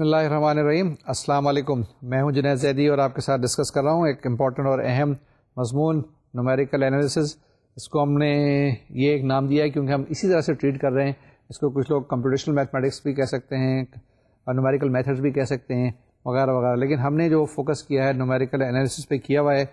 بسم اللہ الرحمن الرحیم. السلام علیکم. میں ہوں جنید زیدی اور آپ کے ساتھ ڈسکس کر رہا ہوں ایک امپورٹنٹ اور اہم مضمون نومیریکل انالیسز. اس کو ہم نے یہ ایک نام دیا ہے کیونکہ ہم اسی طرح سے ٹریٹ کر رہے ہیں. اس کو کچھ لوگ کمپیوٹیشنل میتھمیٹکس بھی کہہ سکتے ہیں اور نومیریکل میتھڈز بھی کہہ سکتے ہیں وغیرہ وغیرہ، لیکن ہم نے جو فوکس کیا ہے نومیریکل انالیسز پہ کیا ہوا ہے.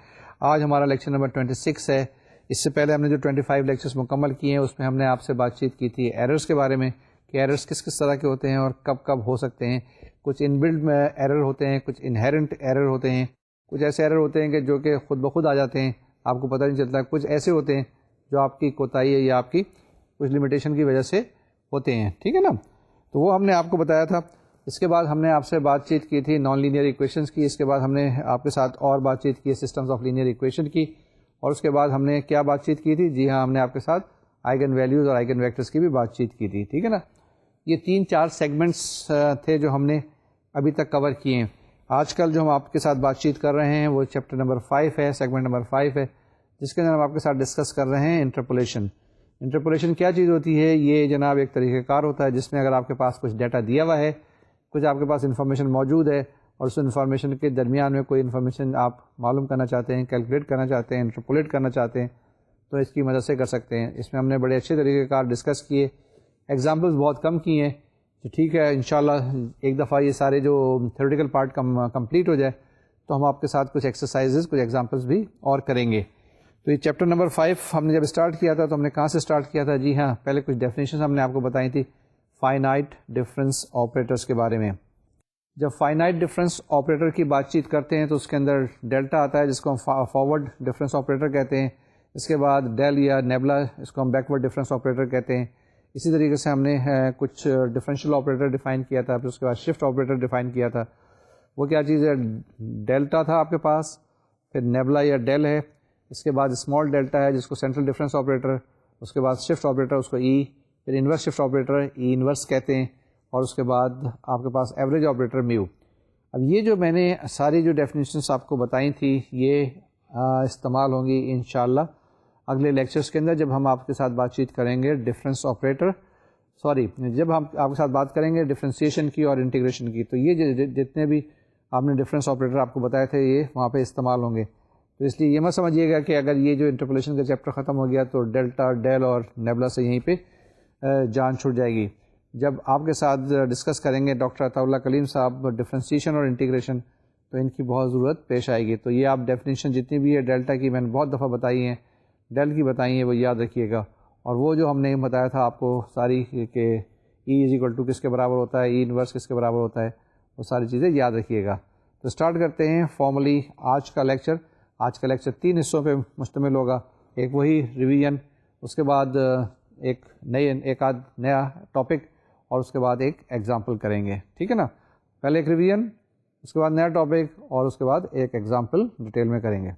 آج ہمارا لیکچر نمبر 26 ہے. اس سے پہلے ہم نے جو 25 لیکچرز مکمل کیے ہیں اس میں ہم نے آپ سے بات چیت کی تھی ایررز کے بارے میں کہ ایررز کس کس طرح کے ہوتے ہیں اور کب کب ہو سکتے ہیں. کچھ ان بلڈ میں ایرر ہوتے ہیں، کچھ انہیرنٹ ایرر ہوتے ہیں، کچھ ایسے ایرر ہوتے ہیں کہ جو کہ خود بخود آ جاتے ہیں، آپ کو پتہ نہیں چلتا. کچھ ایسے ہوتے ہیں جو آپ کی کوتاہی ہے یا آپ کی کچھ لمیٹیشن کی وجہ سے ہوتے ہیں. ٹھیک ہے نا، تو وہ ہم نے آپ کو بتایا تھا. اس کے بعد ہم نے آپ سے بات چیت کی تھی نان لینئر ایکویشنز کی. اس کے بعد ہم نے آپ کے ساتھ اور بات چیت کی سسٹمز آف لینئر ایکویشن کی. اور اس کے بعد ہم نے کیا بات چیت کی تھی؟ جی ہاں، ہم نے آپ کے ساتھ آئگن ویلیوز اور آئگن ویکٹرز کی بھی بات چیت کی تھی. ٹھیک ہے نا، یہ 3-4 سیگمنٹس تھے جو ہم نے ابھی تک کور کیے ہیں. آج کل جو ہم آپ کے ساتھ بات چیت کر رہے ہیں وہ چیپٹر نمبر 5 ہے، سیگمنٹ نمبر 5 ہے، جس کے اندر ہم آپ کے ساتھ ڈسکس کر رہے ہیں انٹرپولیشن. انٹرپولیشن کیا چیز ہوتی ہے؟ یہ جناب ایک طریقہ کار ہوتا ہے جس میں اگر آپ کے پاس کچھ ڈیٹا دیا ہوا ہے، کچھ آپ کے پاس انفارمیشن موجود ہے اور اس انفارمیشن کے درمیان میں کوئی انفارمیشن آپ معلوم کرنا چاہتے ہیں، کیلکولیٹ کرنا چاہتے ہیں، انٹرپولیٹ کرنا چاہتے ہیں، تو اس کی مدد سے کر سکتے ہیں. اس میں ہم نے بڑے اچھے طریقہ کار ڈسکس کیے، ایگزامپلس بہت کم کیے ہیں. تو ٹھیک ہے، انشاءاللہ ایک دفعہ یہ سارے جو تھیوریٹیکل پارٹ کمپلیٹ ہو جائے تو ہم آپ کے ساتھ کچھ ایکسرسائزز، کچھ ایگزامپلس بھی اور کریں گے. تو یہ چیپٹر نمبر 5 ہم نے جب اسٹارٹ کیا تھا تو ہم نے کہاں سے اسٹارٹ کیا تھا؟ جی ہاں، پہلے کچھ ڈیفینیشنز ہم نے آپ کو بتائی تھی فائنائٹ ڈفرینس آپریٹرس کے بارے میں. جب فائنائٹ ڈفرینس آپریٹر کی بات چیت کرتے ہیں تو اس کے اندر ڈیلٹا آتا ہے جس کو ہم فارورڈ ڈفرینس آپریٹر کہتے ہیں. اس کے بعد ڈیل یا نیبلا، اس کو ہم بیکورڈ ڈفرینس آپریٹر کہتے ہیں. اسی طریقے سے ہم نے کچھ ڈفرینشیل آپریٹر ڈیفائن کیا تھا، پھر اس کے بعد شفٹ آپریٹر ڈیفائن کیا تھا. وہ کیا چیز ہے؟ ڈیلٹا تھا آپ کے پاس، پھر نیبلا یا ڈیل ہے، اس کے بعد اسمال ڈیلٹا ہے جس کو سینٹرل ڈفرینس آپریٹر، اس کے بعد شفٹ آپریٹر اس کو ای، پھر inverse shift operator E inverse کہتے ہیں، اور اس کے بعد آپ کے پاس ایوریج آپریٹر میو. اب یہ جو میں نے ساری جو ڈیفینیشنس آپ کو بتائی تھی یہ استعمال ہوں گی انشاءاللہ اگلے لیکچرز کے اندر جب ہم آپ کے ساتھ بات چیت کریں گے جب ہم آپ کے ساتھ بات کریں گے ڈفرینسیشن کی اور انٹیگریشن کی. تو یہ جتنے بھی آپ نے ڈفرینس آپریٹر آپ کو بتائے تھے یہ وہاں پہ استعمال ہوں گے. تو اس لیے یہ مت سمجھیے گا کہ اگر یہ جو انٹرپولیشن کا چیپٹر ختم ہو گیا تو ڈیلٹا، ڈیل اور نیبلا سے یہیں پہ جان چھوٹ جائے گی. جب آپ کے ساتھ ڈسکس کریں گے ڈاکٹر عطا اللہ کلیم صاحب ڈفرینسیشن اور انٹیگریشن تو ان کی بہت ضرورت پیش آئے گی. تو یہ آپ ڈیفینیشن جتنی بھی ہے ڈیلٹا کی میں نے بہت دفعہ بتائی ہیں، ڈیل کی بتائی ہیں، وہ یاد رکھیے گا. اور وہ جو ہم نے بتایا تھا آپ کو ساری کہ ای از اکول ٹو کس کے برابر ہوتا ہے، ای انورس کس کے برابر ہوتا ہے، وہ ساری چیزیں یاد رکھیے گا. تو اسٹارٹ کرتے ہیں فارملی آج کا لیکچر. آج کا لیکچر 3 حصوں پہ مشتمل ہوگا. ایک وہی ریویژن، اس کے بعد ایک آدھ نیا ٹاپک اور اس کے بعد ایک ایگزامپل کریں گے. ٹھیک ہے نا، پہلے ایک ریویژن، اس کے بعد نیا ٹاپک اور اس کے بعد ایک ایگزامپل ڈیٹیل میں کریں گے.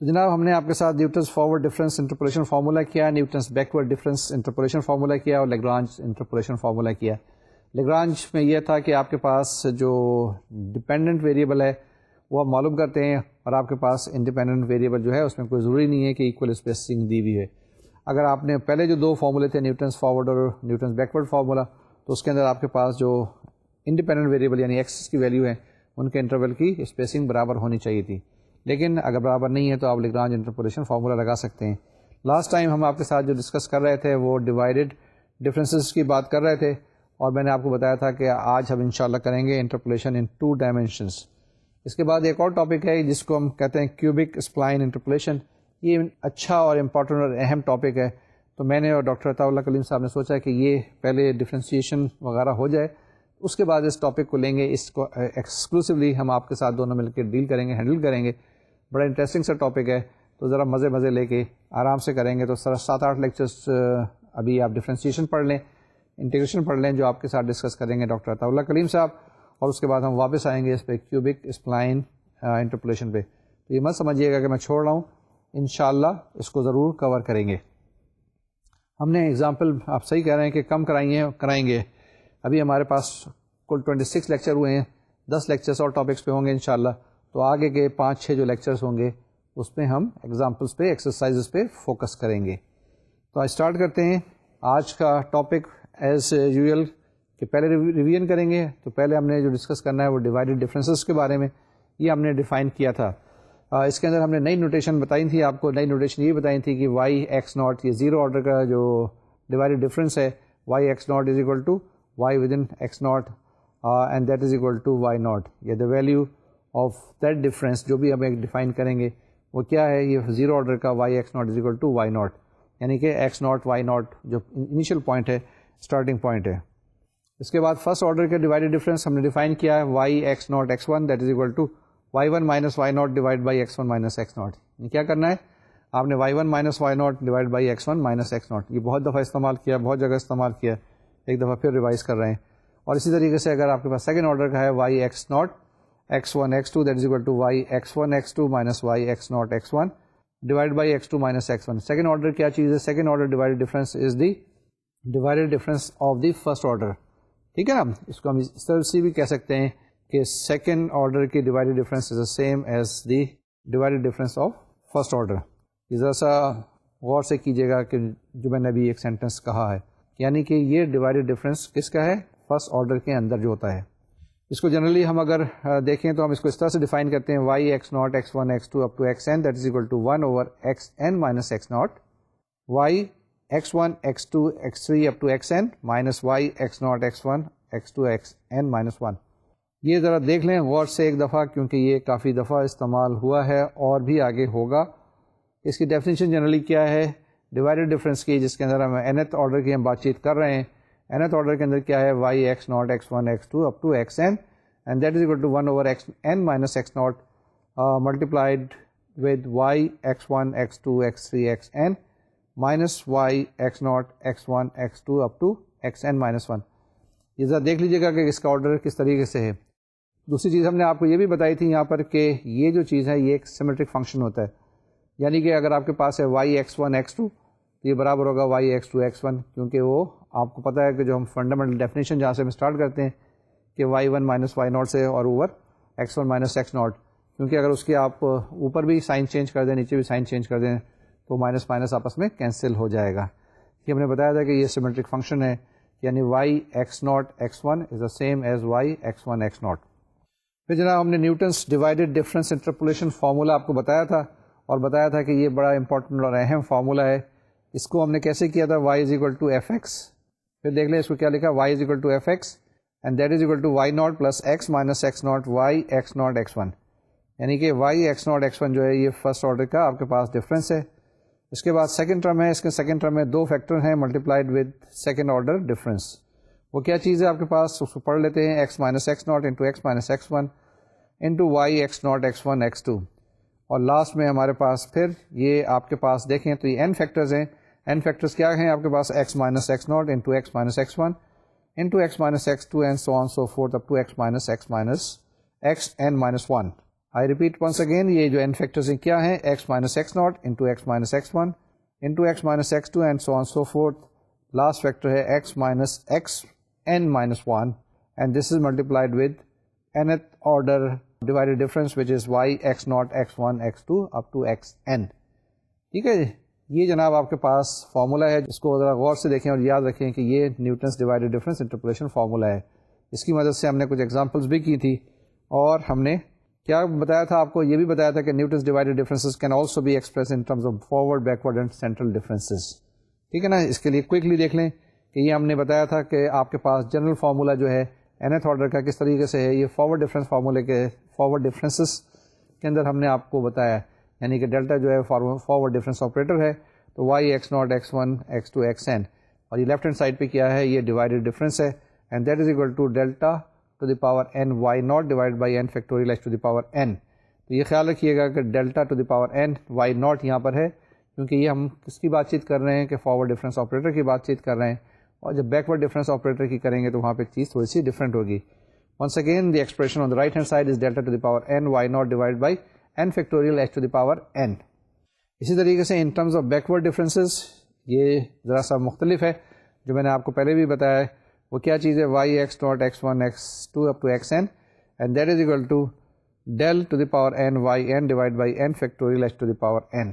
تو جناب ہم نے آپ کے ساتھ Newton's forward difference interpolation formula کیا، Newton's backward difference interpolation formula کیا اور لیگرانج انٹرپولیشن فارمولا کیا. لیگرانج میں یہ تھا کہ آپ کے پاس جو ڈپینڈنٹ ویریبل ہے وہ آپ معلوم کرتے ہیں اور آپ کے پاس انڈیپینڈنٹ ویریبل جو ہے اس میں کوئی ضروری نہیں ہے کہ ایکول اسپیسنگ دی ہوئی ہے. اگر آپ نے پہلے جو 2 فارمولے تھے نیوٹنس فارورڈ اور نیوٹنس بیکورڈ فارمولا، تو اس کے اندر آپ کے پاس جو انڈیپینڈنٹ ویریبل یعنی ایکسس کی ویلیو ہے ان کے انٹرول کی اسپیسنگ برابر ہونی چاہیے تھی. لیکن اگر برابر نہیں ہے تو آپ لیگرانج انٹرپولیشن فارمولا لگا سکتے ہیں. لاسٹ ٹائم ہم آپ کے ساتھ جو ڈسکس کر رہے تھے وہ ڈیوائڈیڈ ڈفرینسز کی بات کر رہے تھے اور میں نے آپ کو بتایا تھا کہ آج ہم انشاءاللہ کریں گے انٹرپولیشن ان 2 ڈائمینشنز. اس کے بعد ایک اور ٹاپک ہے جس کو ہم کہتے ہیں کیوبک اسپلائن انٹرپولیشن. یہ اچھا اور امپورٹنٹ اور اہم ٹاپک ہے. تو میں نے اور ڈاکٹر عطا اللہ کلیم صاحب نے سوچا کہ یہ پہلے ڈفرینسیشن وغیرہ ہو جائے، اس کے بعد اس ٹاپک کو لیں گے، اس کو ایکسکلوسیولی ہم آپ کے ساتھ دونوں مل کے ڈیل کریں گے، ہینڈل کریں گے. بڑا انٹرسٹنگ سا ٹاپک ہے، تو ذرا مزے لے کے آرام سے کریں گے. تو سر 7-8 لیکچرس ابھی آپ ڈفرینسیشن پڑھ لیں، انٹیگریشن پڑھ لیں جو آپ کے ساتھ ڈسکس کریں گے ڈاکٹر عطا اللہ کلیم صاحب، اور اس کے بعد ہم واپس آئیں گے اس پہ کیوبک اسپلائن انٹرپولیشن پہ. تو یہ مت سمجھیے گا کہ میں چھوڑ رہا ہوں، انشاءاللہ اس کو ضرور کور کریں گے. ہم نے ایگزامپل آپ صحیح کہہ رہے ہیں کہ کم کرائیں گے. ابھی ہمارے پاس کل 26 لیکچر ہوئے ہیں، 10 لیکچرس اور ٹاپکس پہ ہوں گے انشاءاللہ. تو آگے کے 5-6 جو لیکچرس ہوں گے اس پہ ہم ایگزامپلس پہ، ایکسرسائزز پہ فوکس کریں گے. تو اسٹارٹ کرتے ہیں. آج کا ٹاپک ایز یوزول کہ پہلے ریویژن کریں گے تو پہلے ہم نے جو ڈسکس کرنا ہے وہ ڈیوائڈیڈ ڈفرینسز کے بارے میں، یہ ہم نے ڈیفائن کیا تھا. اس کے اندر ہم نے نئی نوٹیشن بتائی تھی آپ کو. نئی نوٹیشن یہ بتائی تھی کہ وائی ایکس ناٹ، یہ زیرو آرڈر کا جو ڈیوائڈیڈ ڈفرینس ہے، Y x naught is equal to Y with in X naught and that is equal to Y naught. یہ the value of that difference جو بھی ہم ایک ڈیفائن کریں گے وہ کیا ہے، یہ زیرو آرڈر کا y x naught is equal to Y naught, یعنی کہ ایکس ناٹ وائی ناٹ جو انیشیل پوائنٹ ہے، اسٹارٹنگ پوائنٹ ہے. اس کے بعد فرسٹ آرڈر کے ڈیوائڈیڈ ڈفرینس ہم نے ڈیفائن کیا ہے Y x naught x one that is equal to y one minus y naught divide by x one minus x naught. یہ کیا کرنا ہے، آپ نے y one minus y naught divide by x one minus x naught. یہ بہت دفعہ استعمال کیا، بہت جگہ استعمال کیا، ایک دفعہ پھر ریوائز کر رہے ہیں. اور اسی طریقے سے اگر آپ کے پاس سیکنڈ آرڈر کا ہے Y x naught x one x two that is equal to Y x one x two minus y x naught x one divide by x two minus x one. Second order کیا چیز ہے، second order divided difference is the divided difference of the first order. ٹھیک ہے نا، اس کو ہم اس طرح سے بھی کہہ سکتے ہیں کہ سیکنڈ آرڈر کی divided difference is the same as the divided difference of first order. یہ ذرا سا غور سے کیجیے گا کہ جو میں نے ابھی ایک سینٹینس کہا ہے، یعنی کہ یہ ڈیوائڈیڈ ڈفرینس کس کا ہے، فرسٹ آرڈر کے اندر جو ہوتا ہے. اس کو جنرلی ہم اگر دیکھیں تو ہم اس کو اس طرح سے ڈیفائن کرتے ہیں y x naught x one x two up to x n that is equal to one over x N minus x naught, y x one x two x three up to x N minus y x naught x one x two x N minus one. یہ ذرا دیکھ لیں غور سے ایک دفعہ، کیونکہ یہ کافی دفعہ استعمال ہوا ہے اور بھی آگے ہوگا. اس کی ڈیفینیشن جنرلی کیا ہے ڈیوائڈیڈ ڈفرینس کی، جس کے اندر ہم nth آرڈر کی ہم بات چیت کر رہے ہیں. nth آرڈر کے اندر کیا ہے، Y x naught x one x two up to x n and that is equal to one over x N minus x naught multiplied with y x one x two x three x N minus y x naught x one x two up to x N minus one. یہ ذرا دیکھ لیجیے گا کہ اس کا order کس طریقے سے ہے. دوسری چیز ہم نے آپ کو یہ بھی بتائی تھی یہاں پر کہ یہ جو چیز ہے یہ ایک سیمیٹرک فنکشن ہوتا ہے، یعنی کہ اگر آپ کے پاس ہے Y x one x two تو یہ برابر ہوگا y x two x one, کیونکہ وہ آپ کو پتہ ہے کہ جو ہم فنڈامنٹل ڈیفینیشن جہاں سے ہم اسٹارٹ کرتے ہیں کہ y one minus y naught سے اور over x one minus x naught, کیونکہ اگر اس کے آپ اوپر بھی سائن چینج کر دیں نیچے بھی سائن چینج کر دیں تو مائنس مائنس آپس میں کینسل ہو جائے گا. یہ ہم نے بتایا تھا کہ یہ سیمیٹرک فنکشن ہے، یعنی y x naught x one is the same as y x one x naught. پھر جناب ہم نے Newton's divided difference interpolation formula آپ کو بتایا تھا، اور بتایا تھا کہ یہ بڑا امپورٹنٹ اور اہم فارمولا ہے. اس کو ہم نے کیسے کیا تھا، y is equal to F x. پھر دیکھ لیں اس کو کیا لکھا، y is equal to F x and that is equal to Y naught plus x minus x naught y x naught x one, یعنی کہ Y x naught x one جو ہے یہ فرسٹ آرڈر کا آپ کے پاس ڈفرینس ہے. اس کے بعد سیکنڈ ٹرم ہے، اس کے سیکنڈ ٹرم میں دو فیکٹر ہیں multiplied with second order difference. وہ کیا چیز ہے آپ کے پاس، اس کو پڑھ لیتے ہیں، x minus x naught into x minus x one into y x naught x one x two. اور لاسٹ میں ہمارے پاس پھر یہ آپ کے پاس دیکھیں تو یہ n فیکٹرز ہیں. n فیکٹرز کیا ہیں آپ کے پاس، X minus x naught into x minus x one into x minus x two and so on so forth up to X minus X minus x N minus one. I repeat once again, یہ جو n factors ہیں کیا ہیں، x minus x naught into x minus x one into x minus x two and so on so fourth. Last factor ہے x minus x N minus one and this is multiplied with nth order divided difference which is Y x naught x one x two up to x n. ٹھیک ہے، یہ جناب آپ کے پاس formula ہے، اس کو ذرا غور سے دیکھیں اور یاد رکھیں کہ یہ Newton's divided difference interpolation formula ہے. اس کی مدد سے ہم نے کچھ ایگزامپلس بھی کی تھی، اور ہم نے کیا بتایا تھا آپ کو، یہ بھی بتایا تھا کہ Newton's divided differences can also be express in terms of forward backward and central differences. ٹھیک ہے نا، اس کے لیے کوئکلی دیکھ لیں کہ یہ ہم نے بتایا تھا کہ آپ کے پاس جنرل فارمولا جو ہے nth آرڈر کا کس طریقے سے ہے، یہ فارورڈ ڈفرینس فارمولے کے فارورڈ ڈفرینسز کے اندر ہم نے آپ کو بتایا، یعنی کہ ڈیلٹا جو ہے فارورڈ ڈفرینس آپریٹر ہے، تو y x naught x one x two x n, اور یہ لیفٹ ہینڈ سائڈ پہ کیا ہے، یہ ڈیوائڈیڈ ڈفرینس ہے and that is equal to delta to the power n y naught divide by n factorial x to the power n. تو یہ خیال رکھیے گا کہ delta to the power n y naught یہاں پر ہے، کیونکہ یہ ہم کس کی بات چیت کر رہے ہیں کہ فارورڈ ڈفرینس آپریٹر کی بات چیت کر رہے ہیں، اور جب بیکورڈ ڈفرینس آپریٹر کی کریں گے تو وہاں پہ چیز تھوڑی سی ڈفرینٹ ہوگی. Once again, the expression on the right hand side is delta to the power n y naught divided by n factorial h to the power n. اسی طریقے سے in terms of backward differences یہ ذرا سا مختلف ہے، جو میں نے آپ کو پہلے بھی بتایا ہے. وہ کیا چیز ہے، y x naught x 1 x 2 up to x n and that is equal to del to the power n y n divided by n factorial h to the power n.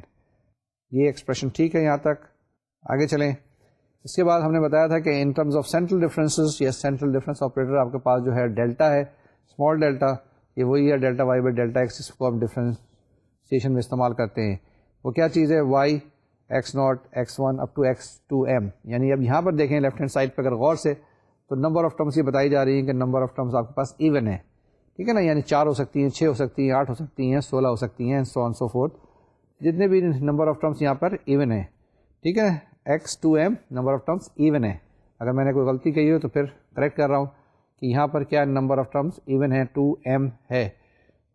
یہ ایکسپریشن ٹھیک ہے یہاں تک، آگے چلیں. اس کے بعد ہم نے بتایا تھا کہ ان ٹرمز آف سینٹرل ڈفرینسز یا سینٹرل ڈفرینس آپریٹر آپ کے پاس جو ہے ڈیلٹا ہے، اسمال ڈیلٹا، یہ وہی ہے delta y by delta x, جس کو ہم ڈفرینسیشن میں استعمال کرتے ہیں. وہ کیا چیز ہے؟ Y x naught x one up to x two m. یعنی اب یہاں پر دیکھیں لیفٹ ہینڈ سائڈ پہ اگر غور سے، تو نمبر آف ٹرمس یہ بتائی جا رہی ہیں کہ نمبر آف ٹرمس آپ کے پاس ایون ہے، ٹھیک ہے نا. یعنی 4 ہو سکتی ہیں، 6 ہو سکتی ہیں، 8 ہو سکتی ہیں، 16 ہو سکتی ہیں، سو آن سو فورتھ. جتنے بھی نمبر آف ٹرمس یہاں پر ایون ہے، ٹھیک ہے. X two m number of terms even ہے. اگر میں نے کوئی غلطی کہی ہو تو پھر کریکٹ کر رہا ہوں کہ یہاں پر کیا نمبر آف ٹرمس ایون ہے، 2m ہے.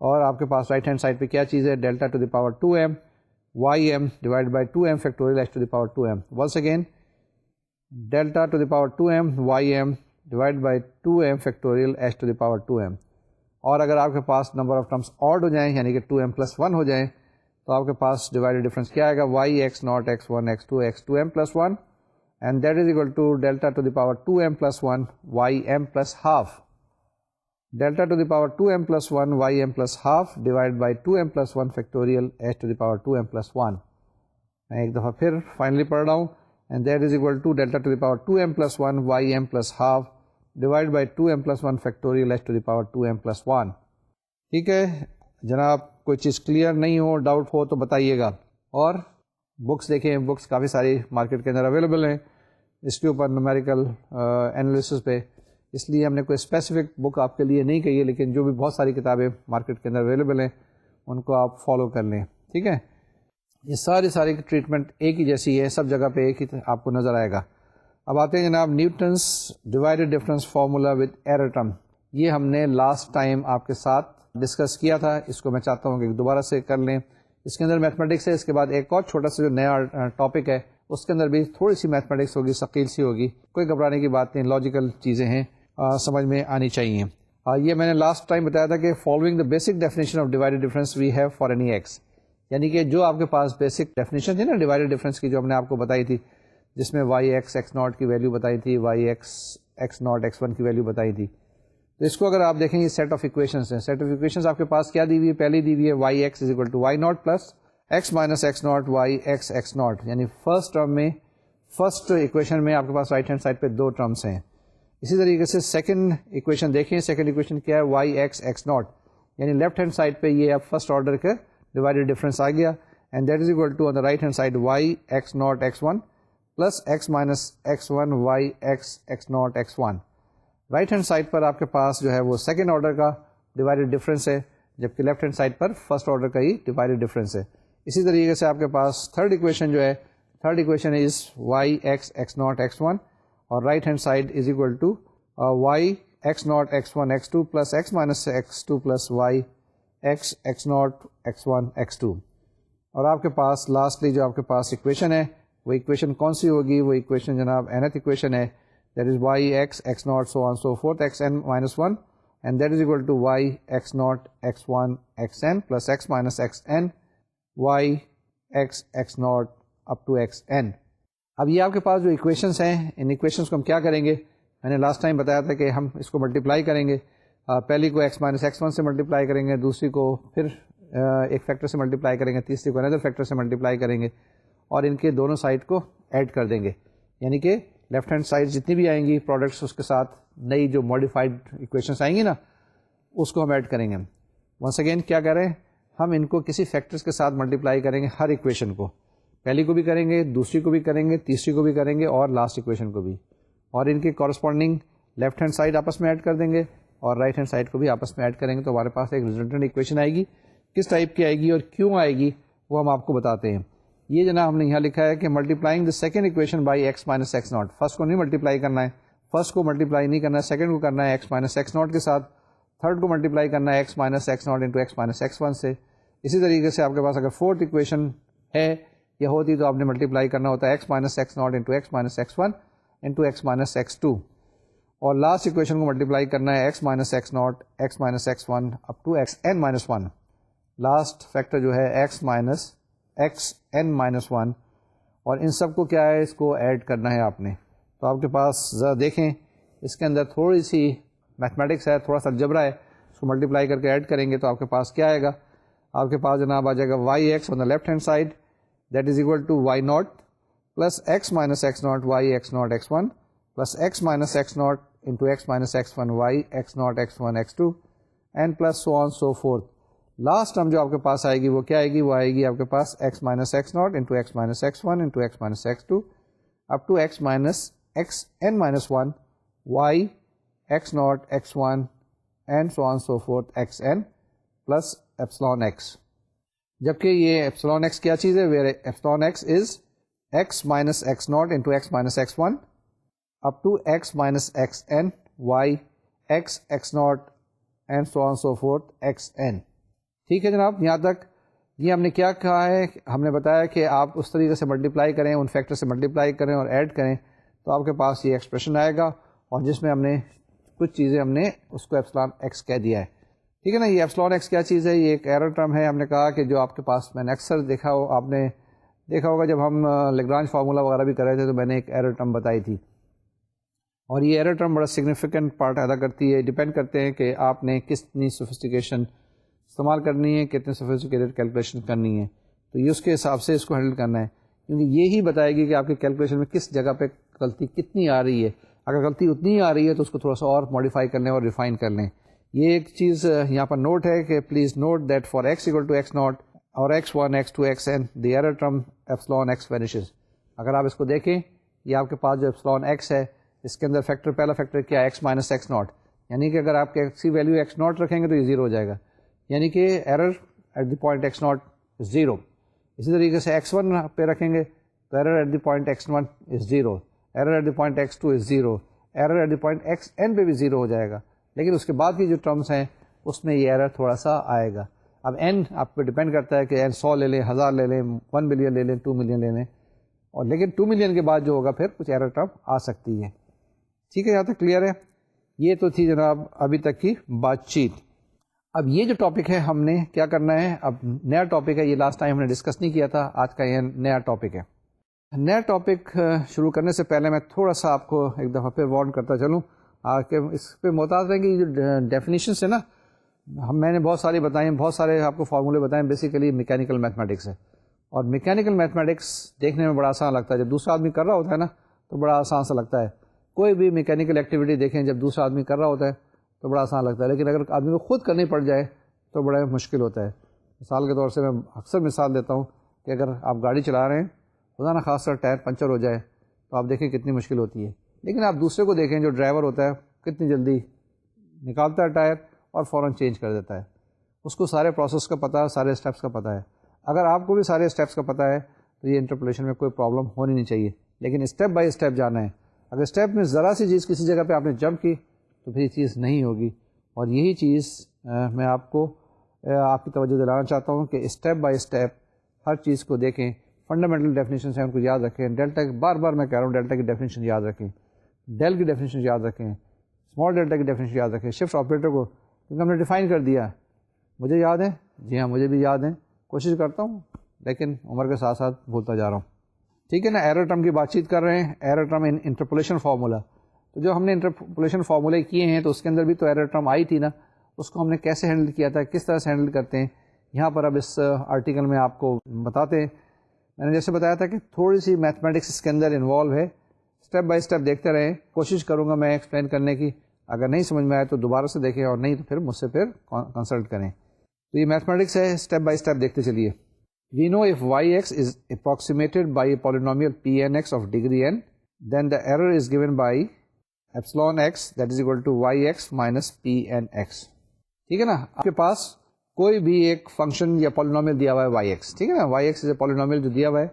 اور آپ کے پاس رائٹ ہینڈ سائڈ پہ کیا چیز ہے؟ Delta to the power 2m y m divide by 2m factorial H to the power 2m. Once again delta to the power 2m y m divide by 2m factorial H to the power 2m. اور اگر آپ کے پاس number of terms odd ہو جائیں، یعنی کہ 2m plus 1 ہو جائیں، تو آپ کے پاس ڈیوائڈیڈ ڈفرینس کیا آئے گا؟ Y x naught x one x two X 2m plus 1 and that is equal to delta to the power 2m plus 1 Y M plus half. Delta to the power 2m plus 1 Y M plus half divide by 2m plus 1 factorial H to the power 2m plus 1. میں ایک دفعہ پھر finally پڑھ رہا ہوں. And that is equal to delta to the power 2m plus 1 Y M plus half divide by 2m plus 1 factorial H to the power 2m plus 1. ٹھیک ہے جناب، کوئی چیز کلیئر نہیں ہو، ڈاؤٹ ہو تو بتائیے گا. اور بکس دیکھیں، بکس کافی ساری مارکیٹ کے اندر اویلیبل ہیں اس کے اوپر نومیریکل انالیسس پہ. اس لیے ہم نے کوئی اسپیسیفک بک آپ کے لیے نہیں کہی ہے، لیکن جو بھی بہت ساری کتابیں مارکیٹ کے اندر اویلیبل ہیں ان کو آپ فالو کر لیں. ٹھیک ہے، یہ ساری ٹریٹمنٹ ایک ہی جیسی ہے، سب جگہ پہ ایک ہی آپ کو نظر آئے گا. اب آتے ہیں جناب Newton's divided difference formula with error term. یہ ہم نے لاسٹ ٹائم آپ کے ساتھ ڈسکس کیا تھا، اس کو میں چاہتا ہوں کہ دوبارہ سے کر لیں. اس کے اندر میتھمیٹکس ہے، اس کے بعد ایک اور چھوٹا سا جو نیا ٹاپک ہے اس کے اندر بھی تھوڑی سی میتھمیٹکس ہوگی، ثقیل سی ہوگی. کوئی گھبرانے کی بات نہیں، لاجیکل چیزیں ہیں، سمجھ میں آنی چاہیے. یہ میں نے لاسٹ ٹائم بتایا تھا کہ following the basic definition of divided difference we have for any x. یعنی کہ جو آپ کے پاس بیسک ڈیفینیشن تھی نا ڈیوائڈیڈ ڈفرینس کی، جو ہم نے آپ کو بتائی تھی، جس میں وائی ایکس ایکس ناٹ کی ویلیو بتائی تھی، y x x naught x one کی ویلیو بتائی تھی. تو اس کو اگر آپ دیکھیں، یہ سیٹ آف ایکویشنز ہیں. سیٹ آف ایکویشنز آپ کے پاس کیا دی ہوئی ہے؟ پہلی دی ہوئی ہے Y x is equal to Y naught plus x minus x naught y x x naught. یعنی فرسٹ ٹرم میں، فرسٹ ایکویشن میں آپ کے پاس رائٹ ہینڈ سائڈ پہ 2 ٹرمس ہیں. اسی طریقے سے سیکنڈ ایکویشن دیکھیں، سیکنڈ ایکویشن کیا ہے؟ Y x x naught. یعنی لیفٹ ہینڈ سائڈ پہ یہ اب فرسٹ آرڈر کا ڈیوائڈیڈ ڈفرینس آ گیا. And that is equal to on the right hand side Y x naught x one plus x minus x one Y x x naught x one. Right hand side پر آپ کے پاس جو ہے وہ second order کا divided difference ہے، جبکہ لیفٹ ہینڈ سائڈ پر فرسٹ آرڈر کا ہی ڈیوائڈیڈ ڈفرینس ہے. اسی طریقے سے آپ کے پاس تھرڈ ایکویشن جو ہے، third equation is Y x x naught x one, اور right hand side is equal to Y x naught x one x two plus x minus x two plus Y x x naught x one x two. اور آپ کے پاس lastly جو آپ کے پاس equation ہے، وہ equation کون سی ہوگی؟ وہ ایکویشن جناب nth ایکویشن ہے. That is Y x x naught so on so forth x N minus one, and that is equal to Y x naught x one x n plus x minus x N Y x x naught up to x n. اب یہ آپ کے پاس جو equations ہیں، ان equations کو ہم کیا کریں گے؟ میں نے لاسٹ ٹائم بتایا تھا کہ ہم اس کو ملٹیپلائی کریں گے. پہلی کو ایکس مائنس ایکس ون سے ملٹیپلائی کریں گے، دوسری کو پھر ایک فیکٹر سے ملٹیپلائی کریں گے، تیسری کو اندر فیکٹر سے ملٹیپلائی کریں گے، اور ان کے دونوں سائڈ کو ایڈ کر دیں گے. یعنی کہ لیفٹ ہینڈ سائڈ جتنی بھی آئیں گی پروڈکٹس، اس کے ساتھ نئی جو ماڈیفائڈ ایکویشنس آئیں گی نا، اس کو ہم ایڈ کریں گے. ونس اگین کیا کریں؟ ہم ان کو کسی فیکٹرز کے ساتھ ملٹیپلائی کریں گے، ہر ایکویشن کو. پہلی کو بھی کریں گے، دوسری کو بھی کریں گے، تیسری کو بھی کریں گے، اور لاسٹ ایکویشن کو بھی. اور ان کے کورسپونڈنگ لیفٹ ہینڈ سائڈ آپس میں ایڈ کر دیں گے، اور رائٹ ہینڈ سائڈ کو بھی آپس میں ایڈ کریں گے. تو ہمارے پاس ایک ریزلٹنٹ ایکویشن آئے گی. کس ٹائپ کی آئے گی اور کیوں آئے گی وہ ہم آپ کو بتاتے ہیں. یہ جناب ہم نے یہاں لکھا ہے کہ multiplying the second equation by x minus x not. First کو نہیں ملٹیپلائی کرنا ہے، فرسٹ کو ملٹیپلائی نہیں کرنا ہے، سیکنڈ کو کرنا ہے ایکس مائنس ایکس ناٹ کے ساتھ. تھرڈ کو ملٹیپلائی کرنا ہے x minus x naught into x minus x one سے. اسی طریقے سے آپ کے پاس اگر فورتھ ایکویشن ہے یا ہوتی تو آپ نے ملٹیپلائی کرنا ہوتا ہے x minus x naught into x minus x one into x minus x two. اور لاسٹ ایکویشن کو ملٹیپلائی کرنا ہے x minus x naught x minus x one up to x N minus one. Last factor جو ہے x minus x N minus one, اور ان سب کو کیا ہے؟ اس کو ایڈ کرنا ہے آپ نے. تو آپ کے پاس ذرا دیکھیں، اس کے اندر تھوڑی سی میتھمیٹکس ہے، تھوڑا سا الجبرا ہے. اس کو ملٹیپلائی کر کے ایڈ کریں گے تو آپ کے پاس کیا آئے گا؟ آپ کے پاس جناب آ جائے گا Y X on the left hand side, that is equal to Y naught plus x minus x naught y x naught x1 plus x minus x naught into x minus x1 y x naught x1 x2 and plus so on so forth. Last term جو آپ کے پاس آئے گی وہ کیا آئے گی؟ وہ آئے گی آپ کے پاس x minus x naught into x minus x1 into x minus x2 up to x minus xn minus 1 y x naught x1 and so on so forth xn plus epsilon x. جبکہ یہ epsilon x کیا چیز ہے؟ where epsilon x is x minus x naught into x minus x1 up to x minus xn y x x naught and so on so forth xn. ٹھیک ہے جناب، یہاں تک یہ ہم نے کیا کہا ہے؟ ہم نے بتایا کہ آپ اس طریقے سے ملٹیپلائی کریں، ان فیکٹر سے ملٹیپلائی کریں اور ایڈ کریں تو آپ کے پاس یہ ایکسپریشن آئے گا، اور جس میں ہم نے کچھ چیزیں ہم نے اس کو ایپسلان ایکس کہہ دیا ہے. ٹھیک ہے نا. یہ ایپسلان ایکس کیا چیز ہے؟ یہ ایک ایرر ٹرم ہے. ہم نے کہا کہ جو آپ کے پاس میں نے اکثر دیکھا ہو، آپ نے دیکھا ہوگا جب ہم لیگرانج فارمولا وغیرہ بھی کر رہے تھے تو میں نے ایک ایرر ٹرم بتائی تھی، اور یہ ایرر ٹرم بڑا سگنیفیکنٹ پارٹ ادا کرتی ہے. ڈیپینڈ کرتے ہیں کہ آپ نے کتنی سوفسٹیکیشن استعمال کرنی ہے، کتنے سوفسٹیکیٹڈ کیلکولیشن کرنی ہے، تو یہ اس کے حساب سے اس کو ہینڈل کرنا ہے، کیونکہ یہی بتائے گی کہ آپ کی کیلکولیشن میں کس جگہ پہ غلطی کتنی آ رہی ہے. اگر غلطی اتنی ہی آ رہی ہے تو اس کو تھوڑا سا اور ماڈیفائی کر لیں اور ریفائن کر لیں. یہ ایک چیز یہاں پر نوٹ ہے کہ please note that for x equal to x naught اور x1 x2 xn the error term epsilon x vanishes. اگر آپ اس کو دیکھیں، یہ آپ کے پاس جو ایپسلون ایکس ہے اس کے اندر فیکٹر، پہلا فیکٹر کیا ہے؟ x مائنس ایکس ناٹ، یعنی کہ اگر آپ کے ایکس کی ویلیو ایکس ناٹ رکھیں گے تو یہ زیرو ہو جائے گا، یعنی کہ error at the point x naught is zero. اسی طریقے سے x1 پہ رکھیں گے تو error at the point x1 is zero, error at the point x2 is zero, error at the point xn پہ بھی زیرو ہو جائے گا. لیکن اس کے بعد کی جو ٹرمس ہیں اس میں یہ ایرر تھوڑا سا آئے گا. اب n آپ پہ ڈیپینڈ کرتا ہے کہ n 100 لے لیں، 1000 لے لیں، 1 بلین لے لیں، 2 ملین لے لیں، اور لیکن 2 ملین کے بعد جو ہوگا پھر کچھ ایرر ٹرم آ سکتی ہے. ٹھیک ہے، یہاں تک کلیئر ہے؟ یہ تو تھی جناب ابھی تک کی بات چیت. اب یہ جو ٹاپک ہے ہم نے کیا کرنا ہے، اب نیا ٹاپک ہے. یہ لاسٹ ٹائم ہم نے ڈسکس نہیں کیا تھا، آج کا یہ نیا ٹاپک ہے. نیا ٹاپک شروع کرنے سے پہلے میں تھوڑا سا آپ کو ایک دفعہ پھر وارن کرتا چلوں کہ اس پہ محتاط رہیں کہ یہ جو ڈیفینیشنس ہے نا، میں نے بہت ساری بتائیں، بہت سارے آپ کو فارمولے بتائیں. بیسیکلی میکینیکل میتھمیٹکس ہے، اور میکینیکل میتھمیٹکس دیکھنے میں بڑا آسان لگتا ہے. جب دوسرا آدمی کر رہا ہوتا ہے نا تو بڑا آسان سا لگتا ہے. کوئی بھی میکینیکل ایکٹیویٹی دیکھیں، جب دوسرا آدمی کر رہا ہوتا ہے تو بڑا آسان لگتا ہے، لیکن اگر آدمی کو خود کرنی پڑ جائے تو بڑا مشکل ہوتا ہے. مثال کے طور سے میں اکثر مثال دیتا ہوں کہ اگر آپ گاڑی چلا رہے ہیں، خدا نہ خاص طور ٹائر پنچر ہو جائے تو آپ دیکھیں کتنی مشکل ہوتی ہے. لیکن آپ دوسرے کو دیکھیں جو ڈرائیور ہوتا ہے کتنی جلدی نکالتا ہے ٹائر اور فوراً چینج کر دیتا ہے. اس کو سارے پروسیس کا پتہ ہے، سارے اسٹیپس کا پتہ ہے. اگر آپ کو بھی سارے اسٹیپس کا پتہ ہے تو یہ انٹرپولیشن میں کوئی پرابلم ہونی نہیں چاہیے. لیکن اسٹیپ بائی اسٹیپ جانا ہے. اگر اسٹیپ میں ذرا سی چیز کسی جگہ پہ آپ نے جمپ کی تو پھر یہ چیز نہیں ہوگی. اور یہی چیز میں آپ کو آپ کی توجہ دلانا چاہتا ہوں کہ اسٹیپ بائی اسٹیپ ہر چیز کو دیکھیں. فنڈامنٹل ڈیفینیشنس ہیں ان کو یاد رکھیں. ڈیلٹا کی بار بار میں کہہ رہا ہوں ڈیلٹا کی ڈیفینیشن یاد رکھیں، ڈیل کی ڈیفینیشن یاد رکھیں، اسمال ڈیلٹا کی ڈیفینیشن یاد رکھیں. شفٹ آپریٹر کو کیونکہ ہم نے ڈیفائن کر دیا، مجھے یاد ہے، جی ہاں مجھے بھی یاد ہے، کوشش کرتا ہوں لیکن عمر کے ساتھ ساتھ بھولتا جا رہا ہوں. ٹھیک ہے نا. ایرر ٹرم کی بات چیت کر رہے ہیں، ایرر ٹرم ان انٹرپولیشن فارمولا. تو جو ہم نے انٹرپولیشن فارمولے کیے ہیں تو اس کے اندر بھی تو ایرر ٹرم آئی تھی نا، اس کو ہم نے کیسے ہینڈل کیا تھا، کس طرح سے ہینڈل کرتے ہیں، یہاں پر اب اس آرٹیکل میں آپ کو بتاتے ہیں. میں نے جیسے بتایا تھا کہ تھوڑی سی میتھمیٹکس اس کے اندر انوالو ہے. اسٹیپ بائی اسٹیپ دیکھتے رہیں. کوشش کروں گا میں ایکسپلین کرنے کی. اگر نہیں سمجھ میں آئے تو دوبارہ سے دیکھیں، اور نہیں تو پھر مجھ سے پھر کنسلٹ کریں. تو یہ میتھمیٹکس ہے، اسٹیپ بائی اسٹیپ دیکھتے چلیے. We know if yx is approximated by a polynomial Pnx of degree n, then the error is given by epsilon x that is equal to yx minus Pnx. ٹھیک ہے نا. آپ کے پاس کوئی بھی ایک فنکشن یا پالینومیل دیا ہوا ہے yx، ٹھیک ہے نا. yx is a polynomial جو دیا ہوا ہے،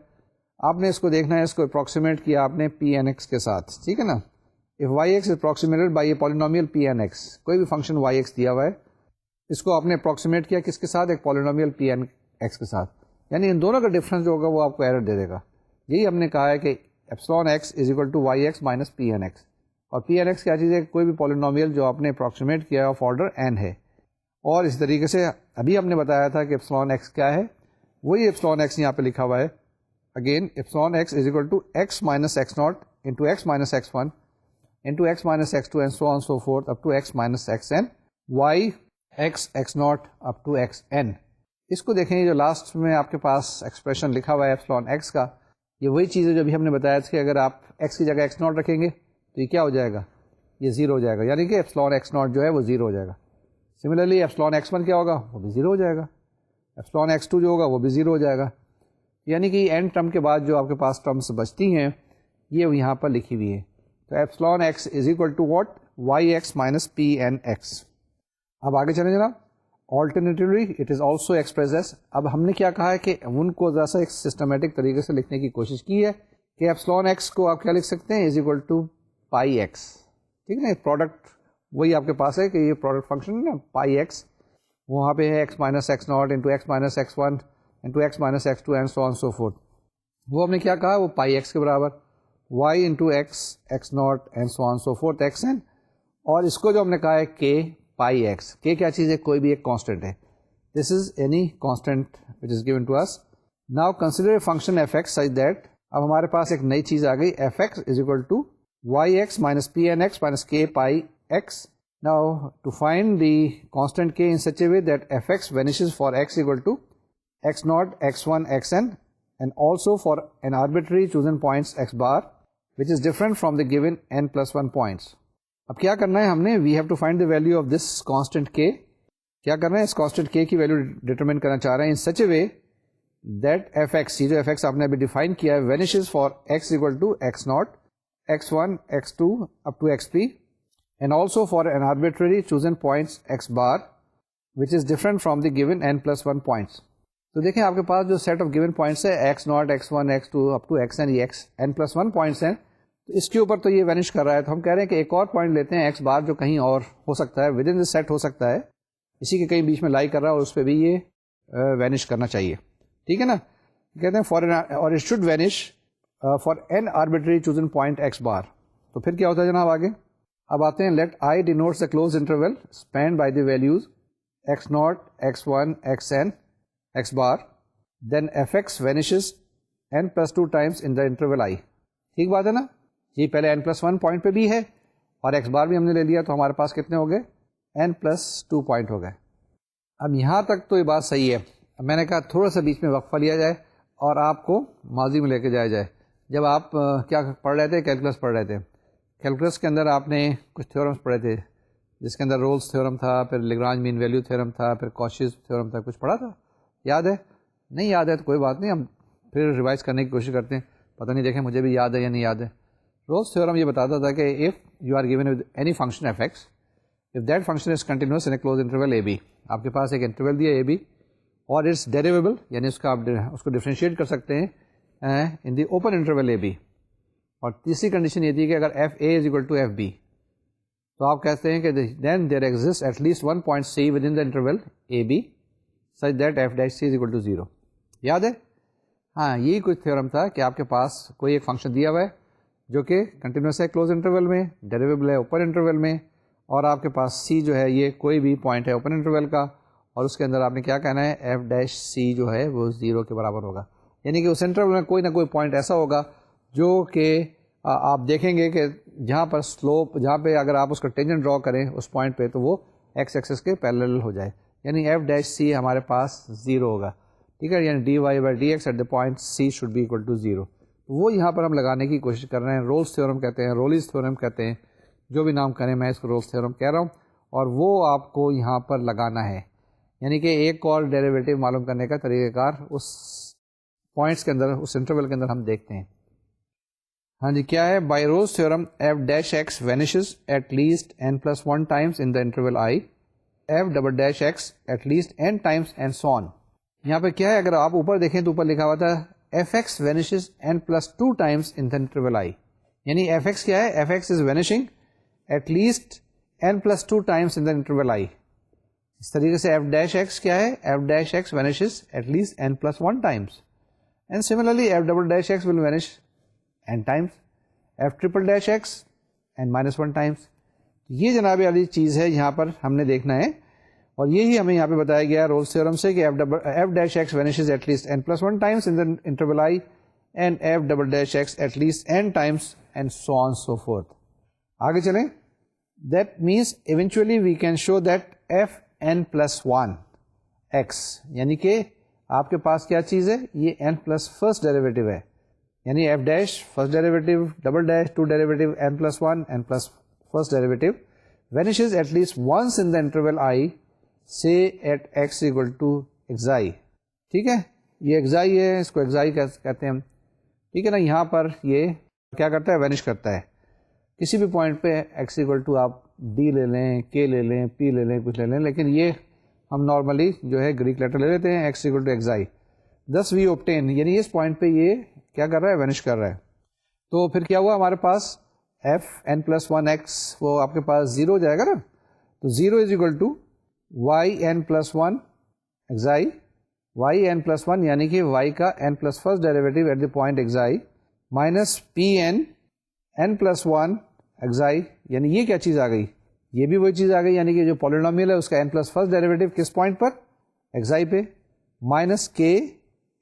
آپ نے اس کو دیکھنا ہے، اس کو اپروکسیمیٹ کیا آپ نے Pnx کے ساتھ، ٹھیک ہے نا. if yx is approximated by a polynomial Pnx، کوئی بھی فنکشن yx دیا ہوا ہے، اس کو آپ نے اپروکسیمیٹ کیا کس کے ساتھ؟ ایک پالینومیل Pnx کے ساتھ. یعنی ان دونوں کا ڈفرنس جو ہوگا وہ آپ کو ایرر دے دے گا. یہی ہم نے کہا ہے کہ epsilon x is equal to Y x minus P N x. اور پی این ایکس کیا چیز ہے؟ کوئی بھی پالینومیل جو آپ نے اپروکسیمیٹ کیا ہے آف آرڈر این ہے. اور اس طریقے سے ابھی ہم نے بتایا تھا کہ ایپسلون ایکس کیا ہے، وہی ایپسلون ایکس یہاں پہ لکھا ہوا ہے. Again epsilon x is equal to X minus x naught into x minus x one into x minus x two and so on so forth up to X minus x N Y x x naught up to x N. اس کو دیکھیں، جو last میں آپ کے پاس expression لکھا ہوا ہے ایپسلون ایکس کا، یہ وہی چیز ہے جو ابھی ہم نے بتایا تھا کہ اگر آپ ایکس کی جگہ ایکس ناٹ رکھیں گے تو یہ کیا ہو جائے گا, یہ زیرو ہو جائے گا, یعنی کہ ایپسلون ایکس ناٹ جو ہے وہ زیرو ہو جائے گا. سملرلی ایپسلون ایکس ون کیا ہوگا, وہ بھی زیرو ہو جائے گا. ایپسلون ایکس ٹو جو ہوگا وہ بھی زیرو ہو جائے گا. یعنی کہ این ٹرم کے بعد جو آپ کے پاس ٹرمس بچتی ہیں یہ یہاں پر لکھی ہوئی ہے. تو epsilon x is equal to what, y x minus P N x. اب آگے چلیں جناب. Alternatively it is also express as, اب ہم نے کیا کہا ہے کہ ان کو ذرا سا ایک سسٹمیٹک طریقے سے لکھنے کی کوشش کی ہے کہ ایپسلون ایکس کو آپ کیا لکھ سکتے ہیں, is equal to pi x. ٹھیک ہے نا, پروڈکٹ وہی آپ کے پاس ہے کہ یہ پروڈکٹ فنکشن ہے نا پائی ایکس, وہاں پہ ہے x minus x naught into x minus x one into x minus x two and so on so forth. وہ ہم نے کیا کہا, وہ پائی ایکس کے برابر y into x x naught and so on so forth x n. اور اس کو جو ہم نے کہا ہے کے پائی ایکس, کے کیا چیز ہے, کوئی بھی ایک کانسٹنٹ ہے. This is any constant which is given to us. Now consider a function F X such that, اب ہمارے پاس ایک نئی چیز آ گئی, F x is equal to Y x minus P N X minus K pi X. Now to find the constant k in such a way that fx vanishes for x equal to x naught, x1, xn, and also for an arbitrary chosen points x bar which is different from the given n plus 1 points. اب کیا کرنا ہے ہم نے, we have to find the value of this constant k. کیا کرنا ہے, اس constant k کی ویلیو ڈیٹرمن کرنا چاہ رہے ہیں in such a way that fx, یہ جو fx آپ نے ابھی ڈیفائن کیا ہے, vanishes for x equal to x naught, x1, x2 up to xp, and also for an arbitrary chosen points x bar which is different from the given n plus 1 points. تو دیکھیں آپ کے پاس جو set of given points ہے x not, x1, x2 up to xn, یہ x n plus 1 points ہیں, تو اس کے اوپر تو یہ وینش کر رہا ہے. تو ہم کہہ رہے ہیں کہ ایک اور پوائنٹ لیتے ہیں x بار جو کہیں اور ہو سکتا ہے, ود ان دس سیٹ ہو سکتا ہے, اسی کے کہیں بیچ میں لائی کر رہا ہے, اور اس پہ بھی یہ وینش کرنا چاہیے. ٹھیک ہے نا, کہتے ہیں فار اور it should vanish for an arbitrary chosen point x بار. تو پھر کیا ہوتا ہے جناب آگے, اب آتے ہیں let I denotes a close interval spanned by the values x naught, x one, x n, x bar, then f x vanishes N plus 2 times in the interval I. ٹھیک بات ہے نا جی, پہلے این پلس 1 پوائنٹ پہ بھی ہے اور x بار بھی ہم نے لے لیا, تو ہمارے پاس کتنے ہو گئے, این پلس 2 پوائنٹ ہو گئے. اب یہاں تک تو یہ بات صحیح ہے. اب میں نے کہا تھوڑا سا بیچ میں وقفہ لیا جائے اور آپ کو ماضی میں لے کے جایا جائے. جب آپ کیا پڑھ رہے تھے, کیلکولس پڑھ رہے تھے. کیلکولس کے اندر آپ نے کچھ تھیورمس پڑھے تھے, جس کے اندر رولز تھیورم تھا, پھر لیگرانج مین ویلیو تھیورم تھا, پھر کوشیز تھیورم تھا, کچھ پڑھا تھا, یاد ہے؟ نہیں یاد ہے تو کوئی بات نہیں, ہم پھر ریوائز کرنے کی کوشش کرتے ہیں. پتہ نہیں دیکھیں مجھے بھی یاد ہے یا نہیں یاد ہے. رولز تھیورم یہ بتاتا تھا کہ if you are given with any function F x, if that function is continuous in a close interval a b, آپ کے پاس ایک انٹرول دیا اے بی اور اٹس ڈیریویبل, یعنی اس کا آپ اس کو ڈفرینشیٹ کر سکتے ہیں in the open interval a B. اور تیسری کنڈیشن یہ تھی کہ اگر F A is equal to F B, تو آپ کہتے ہیں کہ then there exist at least 1 point C with in the interval a B such that F dash C is equal to 0. یاد ہے؟ ہاں, یہی کچھ تھیورم تھا کہ آپ کے پاس کوئی ایک فنکشن دیا ہوا ہے جو کہ کنٹینیوس ہے کلوز انٹرول میں, ڈیریویبل ہے اوپن انٹرول میں, اور آپ کے پاس سی جو ہے یہ کوئی بھی پوائنٹ ہے اوپن انٹرول کا, اور اس کے اندر آپ نے کیا کہنا ہے, ایف ڈیش سی جو ہے وہ 0 کے برابر ہوگا. یعنی کہ اس انٹرول میں کوئی نہ کوئی پوائنٹ ایسا ہوگا جو کہ آپ دیکھیں گے کہ جہاں پر سلوپ, جہاں پہ اگر آپ اس کا ٹینجنٹ ڈرا کریں اس پوائنٹ پہ, تو وہ ایکس ایکسس کے پیریلل ہو جائے, یعنی ایف ڈیش سی ہمارے پاس 0 ہوگا. ٹھیک ہے, یعنی d y by d x at the point c should be equal to 0. وہ یہاں پر ہم لگانے کی کوشش کر رہے ہیں. رولز تھیورم کہتے ہیں, رولیز تھیورم کہتے ہیں, جو بھی نام کریں, میں اس کو رولز تھیورم کہہ رہا ہوں, اور وہ آپ کو یہاں پر لگانا ہے. یعنی کہ ایک اور ڈیریویٹو معلوم کرنے کا طریقہ کار اس پوائنٹس کے اندر, اس انٹرول کے اندر ہم دیکھتے ہیں. ہاں جی, کیا ہے, by Rolle's theorem F dash X vanishes at least N plus 1 times in the interval I, F double dash X at least N times and so on. یہاں پہ کیا ہے, اگر آپ اوپر دیکھیں تو اوپر لکھا ہوا تھا F x vanishes N plus 2 times in the interval I. یعنی ایف ایکس کیا ہے, F x is vanishing at least N plus 2 times in the interval I. اس طریقے سے ایف ڈیش ایکس کیا ہے, F dash X vanishes at least N plus 1 times, and similarly F double dash X will vanish n times, f triple dash x and minus 1 times. یہ جناب والی چیز ہے یہاں پر ہم نے دیکھنا ہے, اور یہی ہمیں یہاں پہ بتایا گیا ہے رولز تھیورم سے کہ f dash x vanishes at least n plus 1 times in the interval I and f double dash x at least n times and so on so forth. آگے چلیں. That means eventually we can show that f n plus 1 x, یعنی کہ آپ کے پاس کیا چیز ہے, یہ n plus first derivative ہے, یعنی f dash first derivative double dash two derivative n plus one n plus first derivative vanishes at least once in the interval I, say at x equal to xi. ٹھیک ہے, یہ xi ہے, اس کو xi کہتے ہیں ہم. ٹھیک ہے نا, یہاں پر یہ کیا کرتا ہے, وینش کرتا ہے کسی بھی پوائنٹ پہ x equal to آپ d لے لیں, k لے لیں, p لے لیں, کچھ لے لیں, لیکن یہ ہم نارملی جو ہے گریک لیٹر لے لیتے ہیں x equal to xi. thus we obtain, یعنی اس پوائنٹ پہ یہ کیا کر رہا ہے, وینش کر رہا ہے. تو پھر کیا ہوا ہمارے پاس F N plus one X, وہ آپ کے پاس زیرو ہو جائے گا نا, تو zero is equal to y n plus one xi, y n plus one یعنی کہ وائی کا n plus first derivative at the point xi minus P N N plus one xi, یعنی یہ کیا چیز آ گئی, یہ بھی وہی چیز آ گئی, یعنی کہ جو پالینومیل ہے اس کا این پلس فرسٹ ڈیریویٹو کس پوائنٹ پر, ایگزائی پہ, مائنس کے.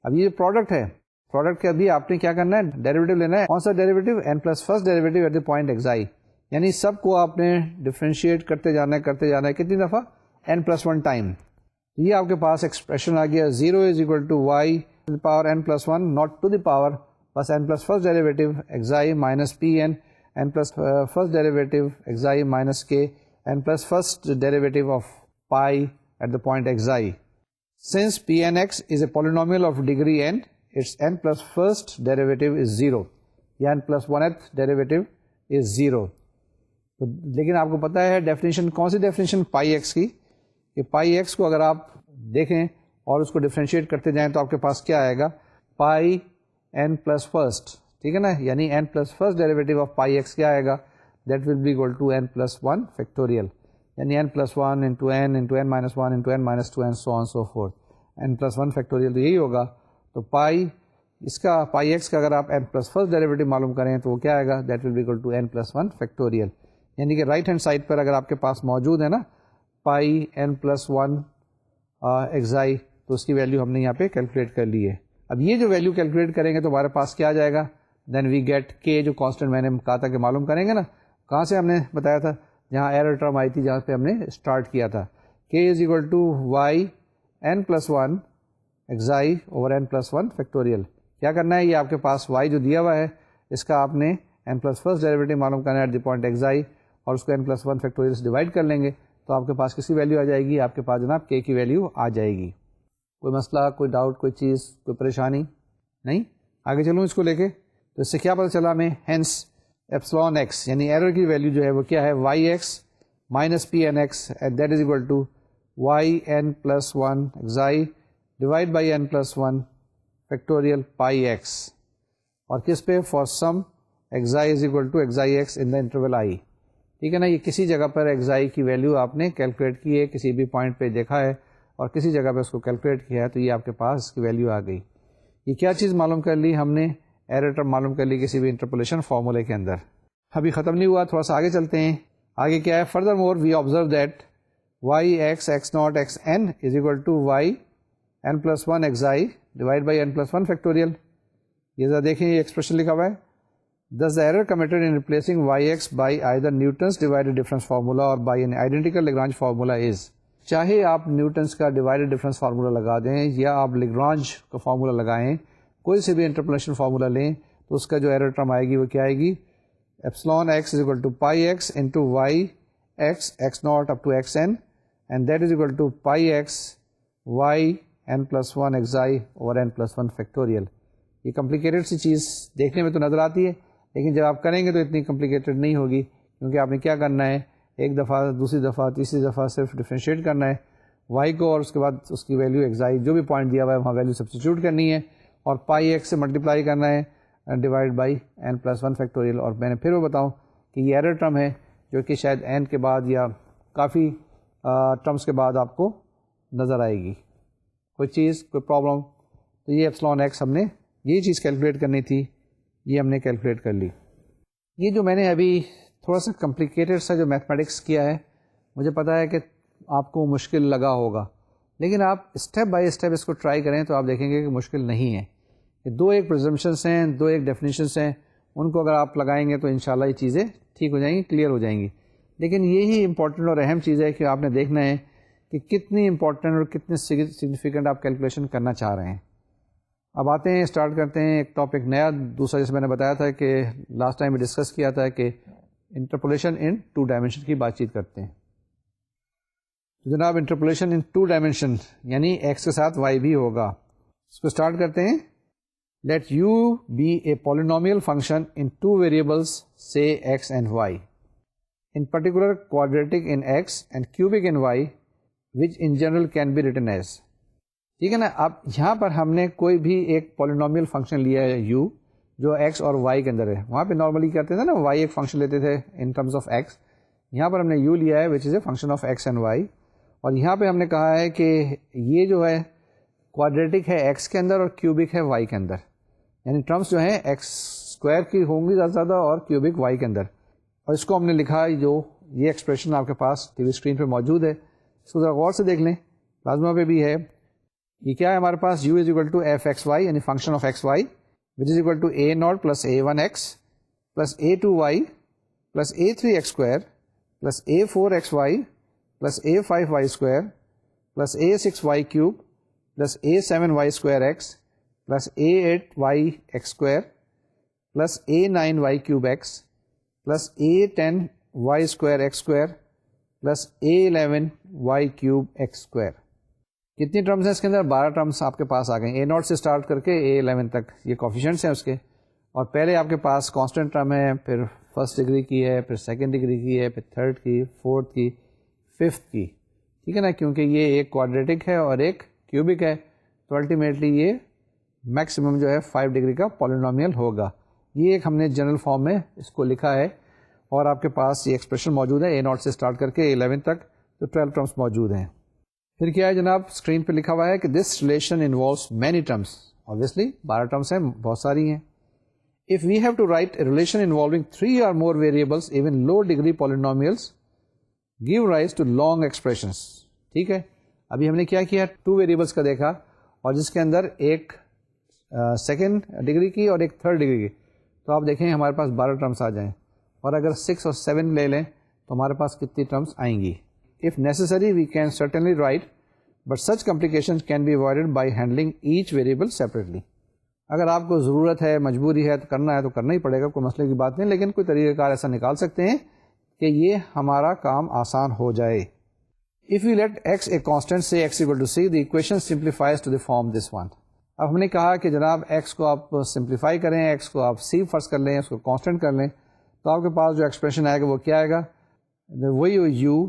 اب یہ جو پروڈکٹ ہے, پروڈکٹ کے ابھی آپ نے کیا کرنا ہے, ڈیریویٹو لینا ہے. کون سا derivative, n plus first derivative at the point xi, یعنی سب کو آپ نے ڈفرینشیٹ کرتے جانا ہے کتنی دفعہ, این پلس ون ٹائم. یہ آپ کے پاس ایکسپریشن آ گیا, zero is equal to Y to the power N plus one naught to the power بس N plus first derivative xi minus P N N plus first derivative xi minus K N plus first derivative of pi at the point xi. Since P N X is a polynomial of degree N, its n plus first derivative is 0 یا n plus 1th derivative is 0. لیکن آپ کو پتا ہے definition, کون سی definition, pi x کی, کہ pi x کو اگر آپ دیکھیں اور اس کو ڈفرینشیٹ کرتے جائیں تو آپ کے پاس کیا آئے گا, پائی n پلس فرسٹ. ٹھیک ہے نا, یعنی n plus first derivative of pi X کیا آئے گا, that will be equal to n plus one factorial, یعنی n plus one into n minus one into n minus two so on so forth, n plus one factorial تو یہی ہوگا. تو پائی اس کا pi x کا اگر آپ n پلس فرسٹ ڈیریویٹو معلوم کریں تو وہ کیا آئے گا, that will be equal to n plus one factorial, یعنی کہ رائٹ ہینڈ سائڈ پر اگر آپ کے پاس موجود ہے نا پائی n پلس ون ایگزائی, تو اس کی ویلیو ہم نے یہاں پہ کیلکولیٹ کر لی ہے. اب یہ جو ویلیو کیلکولیٹ کریں گے تو ہمارے پاس کیا آ جائے گا, دین وی گیٹ کے, جو کانسٹنٹ میں نے کہا تھا کہ معلوم کریں گے نا, کہاں سے ہم نے بتایا تھا, جہاں ایرر ٹرم آئی تھی جہاں پہ ہم نے اسٹارٹ کیا تھا, k is equal to y n plus one xi over n plus one factorial. کیا کرنا ہے, یہ آپ کے پاس y جو دیا ہوا ہے اس کا آپ نے n پلس فرسٹ ڈیریویٹو معلوم کرنا ہے ایٹ دی پوائنٹ ایگزائی, اور اس کو n پلس ون فیکٹوریل سے ڈیوائڈ کر لیں گے تو آپ کے پاس کسی ویلیو آ جائے گی, آپ کے پاس جناب k کی ویلیو آ جائے گی. کوئی مسئلہ, کوئی ڈاؤٹ, کوئی چیز, کوئی پریشانی نہیں؟ آگے چلوں اس کو لے کے. تو اس سے کیا پتہ چلا ہمیں, ہینس ایپسلون ایکس یعنی ایرر کی ویلیو جو ہے وہ کیا ہے, Y x minus P N x that is equal to y n plus one xi divide by n plus one factorial pi x, اور کس پہ, for some xi is equal to xi x in the interval I. ٹھیک ہے نا, یہ کسی جگہ پر ایگزائی کی ویلیو آپ نے کیلکولیٹ کی ہے, کسی بھی پوائنٹ پہ دیکھا ہے اور کسی جگہ پہ اس کو کیلکولیٹ کیا ہے, تو یہ آپ کے پاس اس کی ویلیو آ گئی. یہ کیا چیز معلوم کر لی ہم نے, ایرر ٹرم معلوم کر لی کسی بھی انٹرپولیشن فارمولے کے اندر. ابھی ختم نہیں ہوا, تھوڑا سا آگے چلتے ہیں. آگے کیا ہے, furthermore we observe that y x x naught x n is equal to y n plus one xi divide by n plus one factorial. یہ ذرا دیکھیں, یہ ایکسپریشن لکھا ہوا ہے, thus the error committed in replacing yx by either Newton's divided difference formula or by an identical Lagrange formula is, چاہے آپ Newton's کا ڈیوائڈیڈ ڈفرینس فارمولا لگا دیں یا آپ لیگرانج کا فارمولا لگائیں, کوئی سے بھی انٹرپولیشن فارمولا لیں, تو اس کا جو ایرر ٹرم آئے گی وہ کیا آئے گی, epsilon x is equal to pi x into y x x naught up to x n, and that is equal to pi x y n plus one xi over n plus one factorial. یہ complicated سی چیز دیکھنے میں تو نظر آتی ہے, لیکن جب آپ کریں گے تو اتنی کمپلیکیٹڈ نہیں ہوگی, کیونکہ آپ نے کیا کرنا ہے, ایک دفعہ, دوسری دفعہ, تیسری دفعہ صرف ڈفرینشیٹ کرنا ہے وائی کو, اور اس کے بعد اس کی ویلیو ایگزائی جو بھی پوائنٹ دیا ہوا ہے وہاں ویلیو سبسٹیٹیوٹ کرنی ہے, اور پائی ایکس سے ملٹیپلائی کرنا ہے divide by n plus one factorial. اور میں نے پھر وہ بتاؤں کہ یہ ایرر ٹرم ہے جو کہ شاید n کے بعد یا کافی ٹرمس کے بعد آپ کو نظر آئے گی. کوئی چیز, کوئی پرابلم, تو یہ ایپسلون ایکس ہم نے یہی چیز کیلکولیٹ کرنی تھی, یہ ہم نے کیلکولیٹ کر لی. یہ جو میں نے ابھی تھوڑا سا کمپلیکیٹڈ سا جو میتھمیٹکس کیا ہے, مجھے پتہ ہے کہ آپ کو مشکل لگا ہوگا, لیکن آپ اسٹیپ بائی اسٹیپ اس کو ٹرائی کریں تو آپ دیکھیں گے کہ مشکل نہیں ہے. یہ دو ایک پرزمپشنس ہیں, دو ایک ڈیفینیشنس ہیں, ان کو اگر آپ لگائیں گے تو انشاءاللہ یہ چیزیں ٹھیک ہو جائیں گی, کلیئر ہو جائیں گی. لیکن یہی امپورٹنٹ اور اہم چیز ہے کہ آپ نے دیکھنا ہے کہ کتنی امپورٹنٹ اور کتنے سگنیفیکنٹ آپ کیلکولیشن کرنا چاہ رہے ہیں. اب آتے ہیں اسٹارٹ کرتے ہیں ایک ٹاپک نیا دوسرا، جیسے میں نے بتایا تھا کہ لاسٹ ٹائم ڈسکس کیا تھا کہ انٹرپولیشن ان 2 ڈائمینشن کی بات چیت کرتے ہیں. جناب انٹرپولیشن ان 2 ڈائمینشن یعنی ایکس کے ساتھ وائی بھی ہوگا. اس کو اسٹارٹ کرتے ہیں. Let U be a polynomial function in 2 variables say X and Y. In particular quadratic in x and cubic in y which in general can be written as. ٹھیک ہے نا. اب یہاں پر ہم نے کوئی بھی ایک پالینومیل فنکشن لیا ہے u جو x اور y کے اندر ہے. وہاں پہ نارملی کرتے تھے نا y ایک فنکشن لیتے تھے ان ٹرمز آف x. یہاں پر ہم نے u لیا ہے which is a function of x and y. اور یہاں پہ ہم نے کہا ہے کہ یہ جو ہے کوادریٹک ہے x کے اندر اور کیوبک ہے y کے اندر. یعنی ٹرمز جو ہیں x اسکوائر کی ہوں گی زیادہ سے زیادہ اور کیوبک y کے اندر. اور اس کو ہم نے لکھا جو یہ ایکسپریشن آپ کے پاس ٹی وی اسکرین پہ موجود ہے. اس کو ذرا غور سے دیکھ لیں. پلازما پہ بھی ہے. یہ کیا ہے ہمارے پاس u is equal to F X Y یعنی function of X Y which is equal to A naught plus A one X plus A two Y plus A three X square plus A four X Y plus A five Y square plus A six Y cube plus A seven Y square X plus A eight Y X square plus A nine Y cube X plus a ten Y square X square plus A 11 Y cube X square. کتنی terms ہیں اس کے اندر؟ 12 terms آپ کے پاس آ گئے. اے not سے start کر کے اے 11 تک یہ کوفیشنٹس ہیں اس کے. اور پہلے آپ کے پاس کانسٹنٹ ٹرم ہے, پھر فرسٹ ڈگری کی ہے, پھر سیکنڈ ڈگری کی ہے, پھر تھرڈ کی, فورتھ کی, ففتھ کی. ٹھیک ہے نا, کیونکہ یہ ایک کوادریٹک ہے اور ایک کیوبک ہے تو الٹیمیٹلی یہ میکسیمم جو ہے 5 ڈگری کا پالینومیل ہوگا. یہ ایک ہم نے جنرل فارم میں اس کو لکھا ہے اور آپ کے پاس یہ ایکسپریشن موجود ہے. اے ناٹ سے اسٹارٹ کر کے 11 تک تو 12 ٹرمس موجود ہیں. پھر کیا ہے جناب, اسکرین پہ لکھا ہوا ہے کہ this relation involves many terms. Obviously 12 terms ہیں, بہت ساری ہیں. If we have to write a relation involving 3 or more variables even low degree polynomials give rise to long expressions. ٹھیک ہے, ابھی ہم نے کیا کیا, 2 ویریبلس کا دیکھا اور جس کے اندر ایک سیکنڈ ڈگری کی اور ایک تھرڈ ڈگری کی. تو آپ دیکھیں ہمارے پاس 12 ٹرمس آ جائیں. اور اگر 6 اور 7 لے لیں تو ہمارے پاس کتنی ٹرمس آئیں گی. If necessary we can certainly write but such complication can be avoided by handling each variable separately. اگر آپ کو ضرورت ہے, مجبوری ہے تو کرنا ہی پڑے گا, کوئی مسئلے کی بات نہیں, لیکن کوئی طریقہ کار ایسا نکال سکتے ہیں کہ یہ ہمارا کام آسان ہو جائے. If you let X a constant say X equal to C the equation simplifies to the form this one. اب ہم نے کہا کہ جناب ایکس کو آپ سمپلیفائی کریں, ایکس کو آپ سی فرض کر لیں, اس کو کانسٹنٹ کر لیں, تو آپ کے پاس جو ایکسپریشن آئے گا وہ کیا آئے گا, وہی u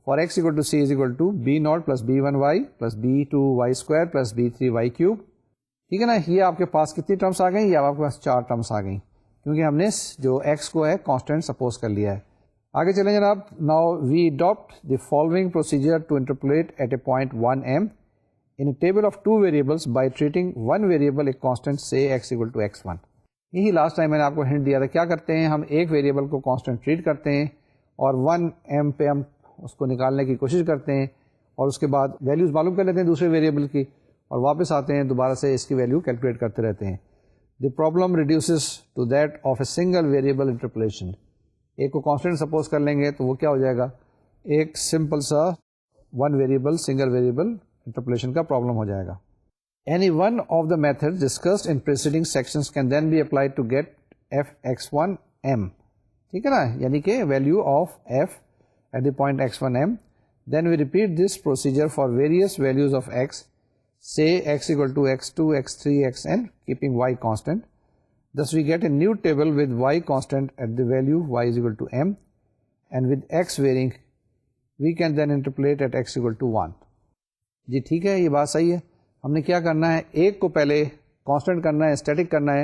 for x equal to c is equal to b naught plus b one y plus b two y square plus b three y cube. ٹھیک ہے نا, یہ آپ کے پاس کتنی ٹرمس آ گئیں, یا آپ کے پاس 4 ٹرمس آ گئیں, کیونکہ ہم نے جو ایکس کو ہے کانسٹنٹ سپوز کر لیا ہے. آگے چلیں جناب. Now we adapt the following procedure to interpolate at a point 1m in a table of 2 variables by treating one variable a constant say x equal to x1. یہی last time میں نے آپ کو ہنٹ دیا تھا. کیا کرتے ہیں ہم, ایک ویریبل کو کانسٹنٹ ٹریٹ کرتے ہیں اور 1m پہ ہم اس کو نکالنے کی کوشش کرتے ہیں اور اس کے بعد ویلیوز معلوم کر لیتے ہیں دوسرے ویریبل کی اور واپس آتے ہیں دوبارہ سے اس کی ویلیو کیلکولیٹ کرتے رہتے ہیں. The problem reduces to that of a single variable interpolation. ایک کو کانسٹنٹ سپوز کر لیں گے تو وہ کیا ہو جائے گا, ایک سمپل سا سنگل ویریبل انٹرپولیشن کا پرابلم ہو جائے گا. Any one of the methods discussed in preceding sections can then be applied to get f(x1m). ٹھیک ہے نا, یعنی کہ value of f at the point x1m. Then we repeat this procedure for various values of x, say x equal to x2, x3, xn, keeping y constant. Thus we get a new table with y constant at the value y is equal to m, and with x varying, we can then interpolate at x equal to 1. جی ٹھیک ہے, یہ بات صحیح ہے. ہم نے کیا کرنا ہے, ایک کو پہلے کانسٹنٹ کرنا ہے, اسٹیٹک کرنا ہے,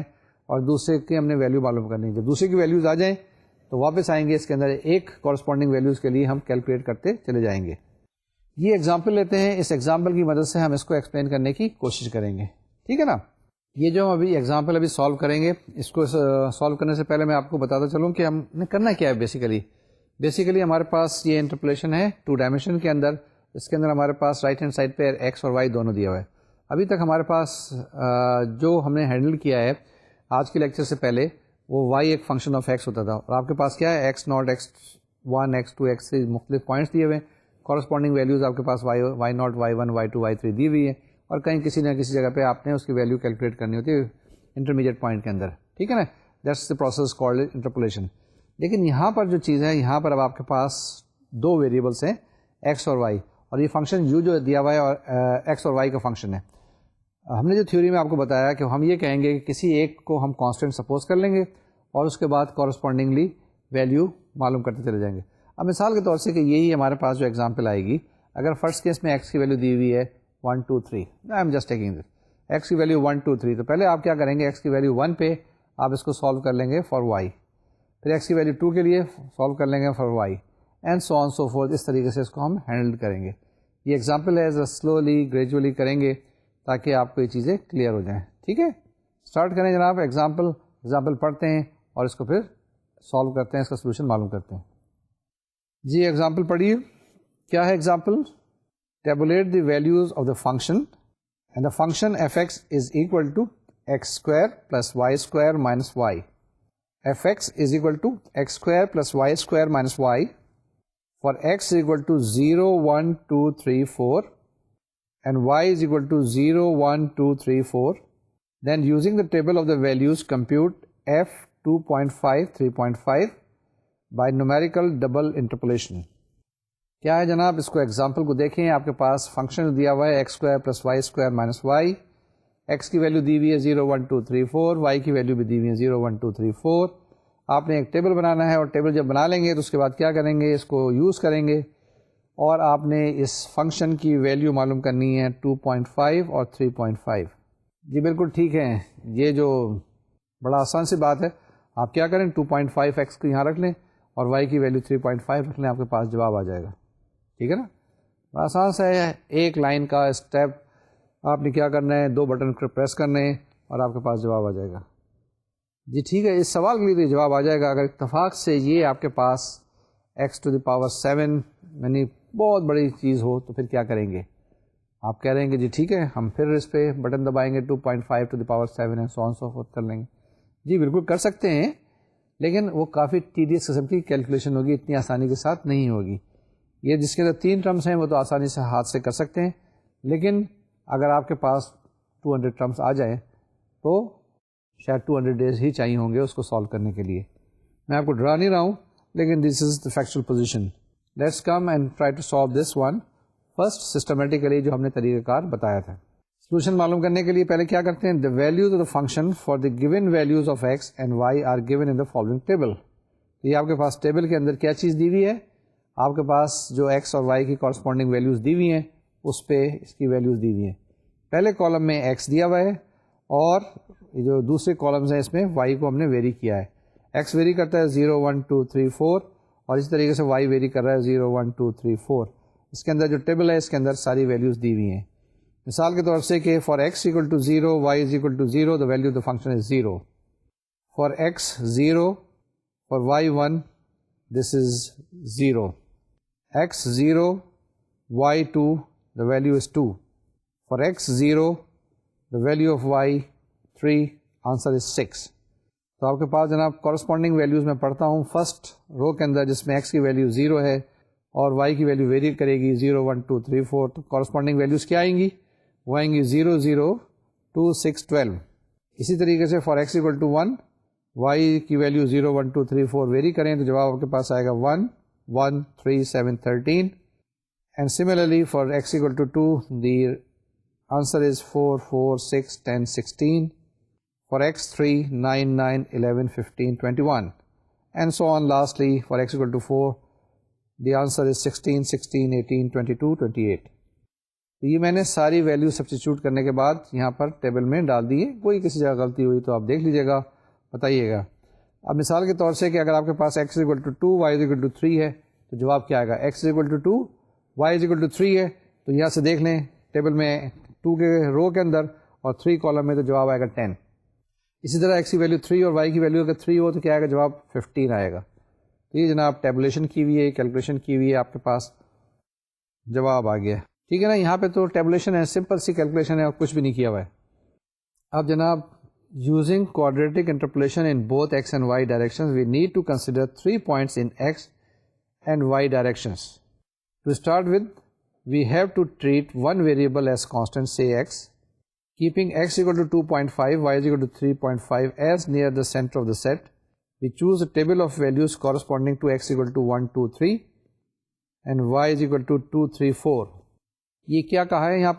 اور دوسرے کی ہم نے ویلیو معلوم کرنی ہے. جب دوسرے کی ویلیوز آ جائیں تو واپس آئیں گے اس کے اندر ایک کورسپونڈنگ ویلیوز کے لیے ہم کیلکولیٹ کرتے چلے جائیں گے. یہ ایگزامپل لیتے ہیں, اس ایگزامپل کی مدد سے ہم اس کو ایکسپلین کرنے کی کوشش کریں گے. ٹھیک ہے نا. یہ جو ہم ابھی ایگزامپل ابھی سالو کریں گے, اس کو سالو کرنے سے پہلے میں آپ کو بتاتا چلوں کہ ہم نے کرنا کیا ہے. بیسیکلی ہمارے پاس یہ انٹرپولیشن ہے 2 ڈائمینشن کے اندر. اس کے اندر ہمارے پاس رائٹ ہینڈ سائڈ پہ ایکس اور وائی دونوں دیا ہوا ہے. ابھی تک ہمارے پاس جو ہم نے ہینڈل کیا ہے آج کے لیکچر سے پہلے, وہ وائی ایک فنکشن آف ایکس ہوتا تھا, اور آپ کے پاس کیا ہے, x naught, x one, x two, x three مختلف پوائنٹس دیے ہوئے ہیں. کورسپونڈنگ ویلیوز آپ کے پاس y naught, y one, y two, y three دی ہوئی ہیں, اور کہیں کسی نہ کسی جگہ پہ آپ نے اس کی ویلیو کیلکولیٹ کرنی ہوتی ہے انٹرمیڈیٹ پوائنٹ کے اندر, ٹھیک ہے نا. That's the process called interpolation. لیکن یہاں پر جو چیز ہے, یہاں پر اب آپ کے پاس دو ویریبلس ہیں ایکس اور وائی, اور یہ فنکشن یو جو دیا ہوا ہے اور ایکس اور وائی کا فنکشن ہے. ہم نے جو تھیوری میں آپ کو بتایا کہ ہم یہ کہیں گے کہ کسی ایک کو ہم کانسٹنٹ سپوز کر لیں گے اور اس کے بعد کورسپونڈنگلی ویلیو معلوم کرتے چلے جائیں گے. اب مثال کے طور سے کہ یہی ہمارے پاس جو ایگزامپل آئے گی, اگر فرسٹ کیس میں ایکس کی ویلیو دی ہوئی ہے 1 2 3, I am just taking this, x کی ویلیو 1 2 3, تو پہلے آپ کیا کریں گے, ایکس کی ویلیو 1 پہ آپ اس کو سالو کر لیں گے فار وائی, پھر ایکس کی ویلیو 2 کے لیے سالو کر لیں گے for y, and so on so forth. اس طریقے سے اس کو ہم ہینڈل کریں گے. یہ ایگزامپل ہے, سلولی گریجولی کریں گے تاکہ آپ کو یہ چیزیں کلیئر ہو جائیں. ٹھیک ہے, اسٹارٹ کریں جناب. ایگزامپل پڑھتے ہیں اور اس کو پھر سالو کرتے ہیں, اس کا سولوشن معلوم کرتے ہیں. جی ایگزامپل پڑھیے. کیا ہے example? Tabulate the values of the function and the function F x is equal to x square plus y square minus y. F x is equal to x square plus y square minus y for x is equal to 0 1 2 3 4 and y is equal to 0 1 2 3 4. Then using the table of the values compute f 2.5 3.5 by numerical double interpolation. کیا ہے جناب؟ اس کو example کو دیکھیں. آپ کے پاس function دیا ہوا ہے x square plus y square minus y. X کی ویلیو دی ہوئی ہے 0 1 2 3 4, وائی کی ویلیو بھی دی ہوئی ہے 0 1 2 3 4. آپ نے ایک ٹیبل بنانا ہے اور ٹیبل جب بنا لیں گے تو اس کے بعد کیا کریں گے, اس کو یوز کریں گے اور آپ نے اس فنکشن کی ویلیو معلوم کرنی ہے 2.5 اور 3.5. جی بالکل ٹھیک ہے, یہ جو بڑا آسان سی بات ہے. آپ کیا کریں, 2.5 ایکس کو یہاں رکھ لیں اور وائی کی ویلیو 3.5 رکھ لیں, آپ کے پاس جواب آ جائے گا. ٹھیک ہے نا, بڑا آسان سا ہے. ایک لائن کا اسٹیپ آپ نے کیا کرنا ہے, 2 بٹن پریس کرنے ہیں اور آپ کے پاس جواب آ جائے گا. جی ٹھیک ہے, اس سوال کے لیے تو جواب آ جائے گا. اگر اتفاق سے یہ آپ کے پاس ایکس ٹو دی پاور 7 یعنی بہت بڑی چیز ہو تو پھر کیا کریں گے؟ آپ کہہ رہے ہیں کہ جی ٹھیک ہے, ہم پھر اس پہ بٹن دبائیں گے 2.5 ٹو دی پاور 7 ہے, سو آن سو فورتھ کر لیں گے. جی بالکل کر سکتے ہیں, لیکن وہ کافی ٹیڈیس قسم کی کیلکولیشن ہوگی, اتنی آسانی کے ساتھ نہیں ہوگی. یہ جس کے اندر 3 ٹرمس ہیں وہ تو آسانی سے ہاتھ سے کر سکتے ہیں, لیکن اگر آپ کے پاس 200 ٹرمس آ جائیں تو شاید 200 ڈیز ہی چاہیے ہوں گے اس کو سالو کرنے کے لیے. میں آپ کو ڈرا نہیں رہا ہوں, لیکن this is the factual position. Let's come and try to solve this one first systematically, جو ہم نے طریقہ کار بتایا تھا. سولوشن معلوم کرنے کے لیے پہلے کیا کرتے ہیں, the values of the function for the given values of x and y are given in the following table. یہ آپ کے پاس ٹیبل کے اندر کیا چیز دی ہوئی ہے, آپ کے پاس جو ایکس اور وائی کی کورسپونڈنگ ویلیوز دی ہوئی ہیں اس پہ اس کی ویلیوز دی ہوئی ہیں. پہلے کالم میں ایکس دیا ہوا ہے اور جو دوسرے کالمز ہیں اس میں وائی کو ہم نے ویری کیا ہے. ایکس ویری کرتا ہے 0 1 2 3 4 اور اسی طریقے سے وائی ویری کر رہا ہے 0 1 2 3 4. اس کے اندر جو ٹیبل ہے اس کے اندر ساری ویلیوز دی ہوئی ہیں. مثال کے طور سے کہ for x equal to 0 y is equal to 0, the value of the function is 0. For x 0, for y 1, this is 0. X 0, y 2, the value is 2. For x 0, the value of y 3, answer is 6. تو آپ کے پاس جناب corresponding values میں پڑھتا ہوں first row کے اندر, جس میں ایکس کی ویلیو 0 ہے اور وائی کی ویلیو ویری کرے گی 0 1 2 3 4. تو کورسپونڈنگ ویلیوز کیا آئیں گی؟ وہ آئیں گی 0 0 2 6 12. اسی طریقے سے for x equal to 1, y کی ویلیو 0 1 2 3 4 ویری کریں تو جواب آپ کے پاس آئے گا 1 1 3 7 13. And similarly for x equal to 2, the answer is 4 4 6 10 16. For x3, 9 9 11 15 21, and so on. Lastly, for x equal to 4, the answer is 16 16 18 22 28. تو یہ میں نے ساری ویلیو سبسٹیچیوٹ کرنے کے بعد یہاں پر ٹیبل میں ڈال دی ہے. کوئی کسی جگہ غلطی ہوئی تو آپ دیکھ لیجیے گا, بتائیے گا. اب مثال کے طور سے کہ اگر آپ کے پاس x equal to 2, y equal to 3 ہے تو جواب کیا آئے گا؟ x equal to 2, y equal to 3 ہے تو یہاں سے دیکھ لیں ٹیبل میں 2 کے رو کے اندر اور 3 کالم میں تو جواب آئے گا 10. اسی طرح ایکس کی ویلیو 3 اور وائی کی ویلیو اگر 3 ہو تو کیا آئے گا؟ جواب 15 آئے گا. تو یہ جناب ٹیبولیشن کی ہوئی ہے, کیلکولیشن کی ہوئی ہے, آپ کے پاس جواب آ گیا. ٹھیک ہے نا, یہاں پہ تو ٹیبولیشن ہے, سمپل سی کیلکولیشن ہے اور کچھ بھی نہیں کیا ہوا ہے. اب جناب using quadratic interpolation in both x and y direction, we need to consider 3 points in x and y directions. To start with, we have to treat one variable as constant, say x, keeping x equal to 2.5, y is equal to 3.5 as near the center of the set. We choose a table of values corresponding to x equal to 1, 2, 3 and y is equal to 2, 3, 4. یہ کیا کہا ہے یہاں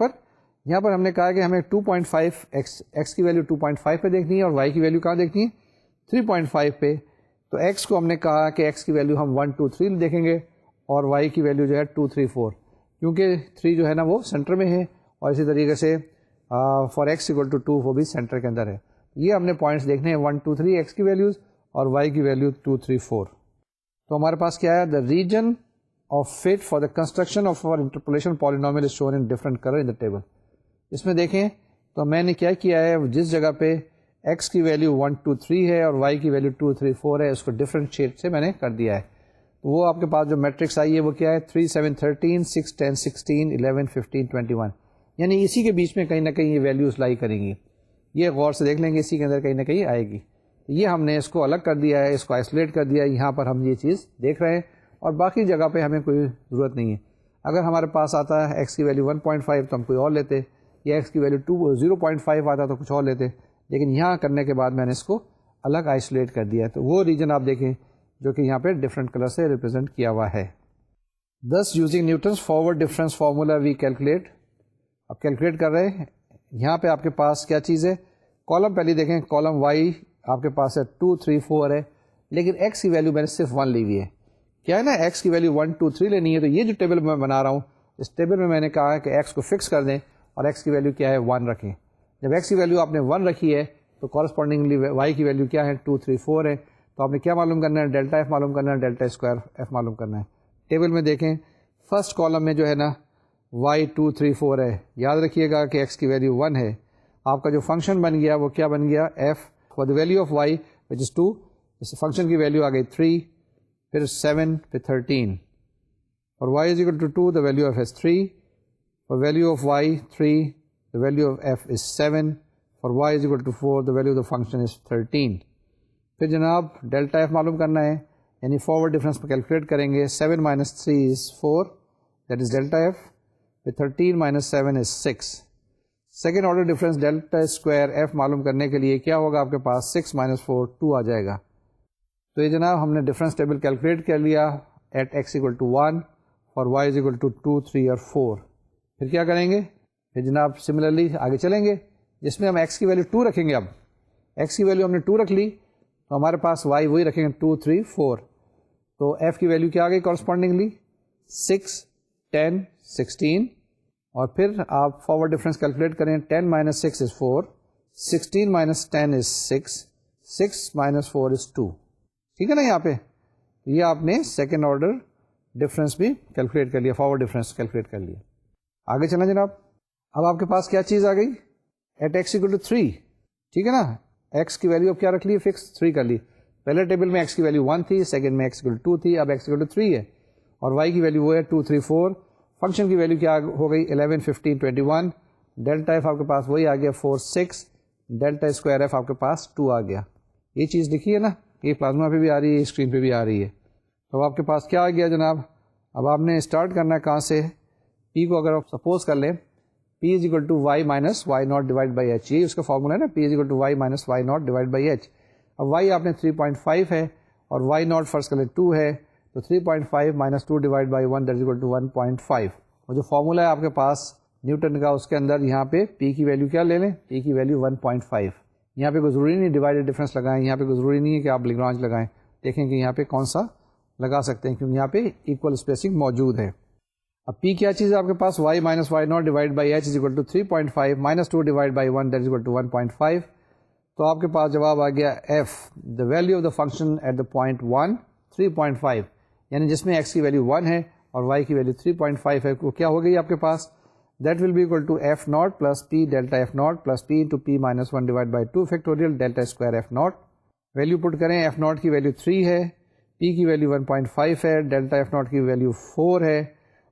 پر ہم نے کہا کہ ہمیں 2.5 x کی ویلیو 2.5 پہ دیکھنی ہے اور y کی ویلیو کہاں دیکھنی ہے 3.5 پہ. تو x کو ہم نے کہا کہ x کی ویلیو ہم 1, 2, 3 دیکھیں گے اور y کی ویلیو جو ہے 2, 3, 4, کیونکہ 3 جو ہے نا وہ سینٹر میں ہے اور اسی طریقے سے فار x equal to 2 وہ بھی سینٹر کے اندر ہے. یہ ہم نے پوائنٹس دیکھنے ہیں 1, 2, 3 x کی ویلیوز اور y کی ویلیو 2, 3, 4. تو ہمارے پاس کیا ہے, the region of fit for the construction of our interpolation polynomial is shown in different color in the table. اس میں دیکھیں تو میں نے کیا ہے, جس جگہ پہ x کی ویلیو 1, 2, 3 ہے اور y کی ویلیو 2, 3, 4 ہے, اس کو ڈفرینٹ شیڈ سے میں نے کر دیا ہے. تو وہ آپ کے پاس جو میٹرکس آئی ہے وہ کیا ہے 3, 7, 13, 6, 10, 16, 11, 15, 21, یعنی اسی کے بیچ میں کہیں نہ کہیں یہ ویلیوز لائی کریں گی. یہ غور سے دیکھ لیں گے, اسی کے اندر کہیں نہ کہیں آئے گی. یہ ہم نے اس کو الگ کر دیا ہے, اس کو آئسولیٹ کر دیا ہے. یہاں پر ہم یہ چیز دیکھ رہے ہیں اور باقی جگہ پہ ہمیں کوئی ضرورت نہیں ہے. اگر ہمارے پاس آتا ہے x کی ویلیو 1.5 تو ہم کوئی اور لیتے, یا x کی ویلیو 0.5 آتا تو کچھ اور لیتے, لیکن یہاں کرنے کے بعد میں نے اس کو الگ آئسولیٹ کر دیا ہے. تو وہ ریجن آپ دیکھیں جو کہ یہاں پہ ڈفرینٹ کلر سے ریپرزینٹ کیا ہوا ہے. This using Newton's forward difference formula we calculate. اب کیلکولیٹ کر رہے ہیں. یہاں پہ آپ کے پاس کیا چیز ہے, کالم پہلے دیکھیں, کالم وائی آپ کے پاس ہے 2, 3, 4 ہے, لیکن ایکس کی ویلیو میں نے صرف 1 لی ہوئی ہے. کیا ہے نا, ایکس کی ویلیو 1, 2, 3 لینی ہے. تو یہ جو ٹیبل میں بنا رہا ہوں, اس ٹیبل میں نے کہا ہے کہ ایکس کو فکس کر دیں اور ایکس کی ویلیو کیا ہے 1 رکھیں. جب ایکس کی ویلیو آپ نے 1 رکھی ہے تو کورسپونڈنگلی وائی کی ویلیو کیا ہے 2, 3, 4 ہے. تو آپ نے کیا معلوم کرنا ہے, ڈیلٹا ایف معلوم کرنا ہے, ڈیلٹا اسکوائر ایف معلوم کرنا ہے. ٹیبل میں دیکھیں فرسٹ کالم میں جو ہے نا وائی 2, 3, 4 ہے. یاد رکھیے گا کہ ایکس کی ویلیو 1 ہے. آپ کا جو فنکشن بن گیا وہ کیا بن گیا, f for the value of y which is 2. اس فنکشن کی ویلیو آ گئی 3, پھر 7, پھر 13. اور y is equal to 2, the value of is 3. For value of y 3, the value of f is 7. For y is equal to 4, the value of the function is 13. پھر جناب delta F معلوم کرنا ہے, یعنی فارورڈ ڈفرینس پہ calculate کریں گے. 7 minus 3 is 4, that is delta f. پھر 13 minus 7 is 6. Second order difference delta square f معلوم کرنے کے لیے کیا ہوگا آپ کے پاس, 6 minus 4 2 آ جائے گا. تو یہ جناب ہم نے ڈفرینس ٹیبل کیلکولیٹ کر لیا ایٹ ایکس اکول ٹو 1 اور وائی از اکول ٹو 2, 3 اور 4. پھر کیا کریں گے, پھر جناب سملرلی آگے چلیں گے, جس میں ہم ایکس کی ویلیو 2 رکھیں گے. اب ایکس کی ویلیو ہم نے 2 رکھ لی تو ہمارے پاس وائی وہی رکھیں گے 2, 3, 4. تو ایف کی ویلیو کیا آ گئی کورسپونڈنگلی 6, 10, 16. اور پھر آپ فارورڈ ڈفرینس کیلکولیٹ کریں. 10 minus 6 is 4, 16 minus 10 is 6, 6 minus 4 is 2. ٹھیک ہے نا, یہاں پہ یہ آپ نے سیکنڈ آرڈر ڈفرینس بھی کیلکولیٹ کر لیا, فارورڈ ڈفرینس کیلکولیٹ کر لیا. آگے چلیں جناب. اب آپ کے پاس کیا چیز آ گئی, ایٹ ایکس اکول ٹو 3. ٹھیک ہے نا, ایکس کی ویلیو اب کیا رکھ لی, فکس 3 کر لی. پہلے ٹیبل میں ایکس کی ویلیو 1 تھی, سیکنڈ میں ایکس اکول 2 تھی, اب ایکس اکول 3 ہے. اور وائی کی ویلیو وہ ہے 2, 3, 4. فنکشن کی ویلیو کیا ہو گئی 11, 15, 21. ڈیلٹا ایف آپ کے پاس وہی آ گیا 4, 6. ڈیلٹا اسکوائر ایف آپ کے پاس 2 آ گیا. یہ چیز لکھی ہے نا, یہ پلازما پہ بھی آ رہی ہے, اسکرین پہ بھی آ رہی ہے. تو آپ کے پاس کیا آ گیا جناب, اب آپ نے اسٹارٹ کرنا ہے کہاں سے, پی کو اگر آپ سپوز کر لیں P is equal to y minus y naught divide by h, یہ اس کا فارمولا ہے نا, P is equal to y minus y naught divide by h. اب وائی آپ نے 3.5 ہے اور وائی ناٹ فرسٹ کر لیں 2 ہے, تو 3.5 minus 2 divide by 1 that is equal to 1.5. اور جو فارمولا ہے آپ کے پاس نیوٹن کا, اس کے اندر یہاں پہ پی کی ویلیو کیا لے لیں, پی کی ویلیو 1.5. یہاں پہ کوئی ضروری نہیں ڈیوائڈیڈ ڈفرینس لگائیں, یہاں پہ کوئی ضروری نہیں ہے کہ آپ لیگرانج لگائیں. دیکھیں کہ یہاں پہ کون سا لگا سکتے ہیں, کیونکہ یہاں پہ ایکول اسپیسنگ موجود ہے. اب پی کیا چیز ہے آپ کے پاس, y minus y naught divide by h is equal to 3.5 minus 2 divide by 1 that is equal to 1.5. تو آپ کے پاس جواب آ گیا f, the value of the function at the point 1 3.5, یعنی جس میں ایکس کی ویلیو 1 ہے اور وائی کی ویلیو 3.5 ہے, وہ کیا ہو گئی آپ کے پاس, that will be equal to f naught plus p delta f naught plus p into p minus 1 divide by 2 factorial delta square f naught. Value put کریں, ایف ناٹ کی ویلیو 3 ہے, پی کی ویلیو 1.5 ہے, ڈیلٹا ایف ناٹ کی value 4 ہے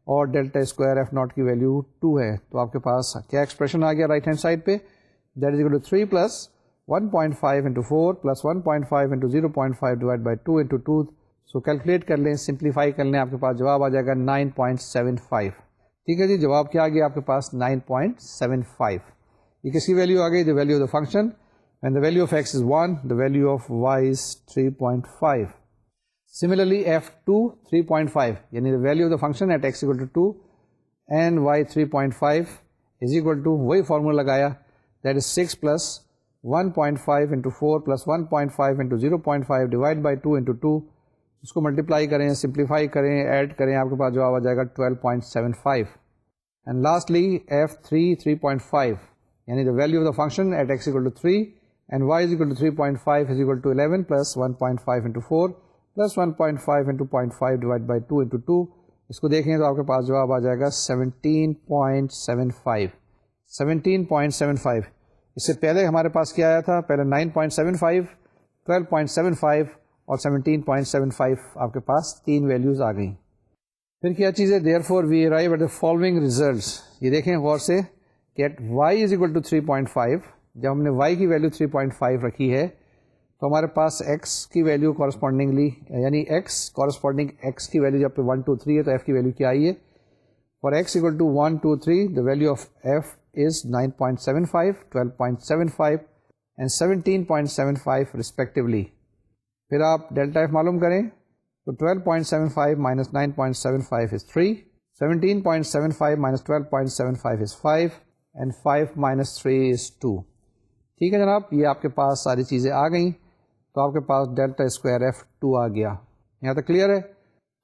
اور delta square f not کی value 2 ہے. تو آپ کے پاس کیا ایکسپریشن آ گیا رائٹ ہینڈ سائڈ پہ, that is equal to 3 plus 1.5 into 4 plus 1.5 into 0.5 divide by 2 into 2. So calculate کر لیں, سمپلیفائی کر لیں, آپ کے پاس جواب آ جائے گا 9.75. ٹھیک ہے جی, جواب کیا آ گیا آپ کے پاس 9.75. یہ کس کی ویلیو آ گئی؟ the value of the function when the value of x is 1, the value of y is 3.5. Similarly f2 3.5 یعنی the value of the function at x equal to 2 and y 3.5 is equal to, وہی formula لگایا, that is 6 plus 1.5 into 4 plus 1.5 into 0.5 divide by 2 into 2. اس کو multiply کریں, simplify کریں, add کریں, آپ کے پاس جواب آ جائے گا 12.75. اینڈ لاسٹلی f3 3.5 یعنی the value of the function at x equal to 3 and y is equal to 3.5 is equal to 11 plus 1.5 into 4 plus 1.5 into 0.5 divided by 2 into 2. اس کو دیکھیں تو آپ کے پاس جواب آ جائے گا 17.75. 17.75. اس سے پہلے ہمارے پاس کیا آیا تھا؟ پہلے 9.75, 12.75 اور 17.75 آپ کے پاس تین ویلیوز آ گئیں. پھر کیا چیز ہے؟ therefore we arrive at the following results. یہ دیکھیں غور سے کہ at y is equal to 3.5, جب ہم نے y کی ویلیو 3.5 رکھی ہے تو ہمارے پاس x کی ویلیو کورسپونڈنگلی یعنی x کورسپونڈنگ x کی ویلیو جب پہ 1 2 3 ہے تو f کی ویلیو کیا آئی ہے؟ For x equal to 1 2 3 the value of f is 9.75, 12.75 and 17.75 respectively. پھر آپ ڈیلٹا ایف معلوم کریں تو 12.75 minus 9.75 is 3, 17.75 minus 12.75 is 5 and 5 minus 3 is 2. ٹھیک ہے جناب, یہ آپ کے پاس ساری چیزیں آ گئیں تو آپ کے پاس ڈیلٹا اسکوائر ایف 2 آ گیا. یہاں تک کلیئر ہے؟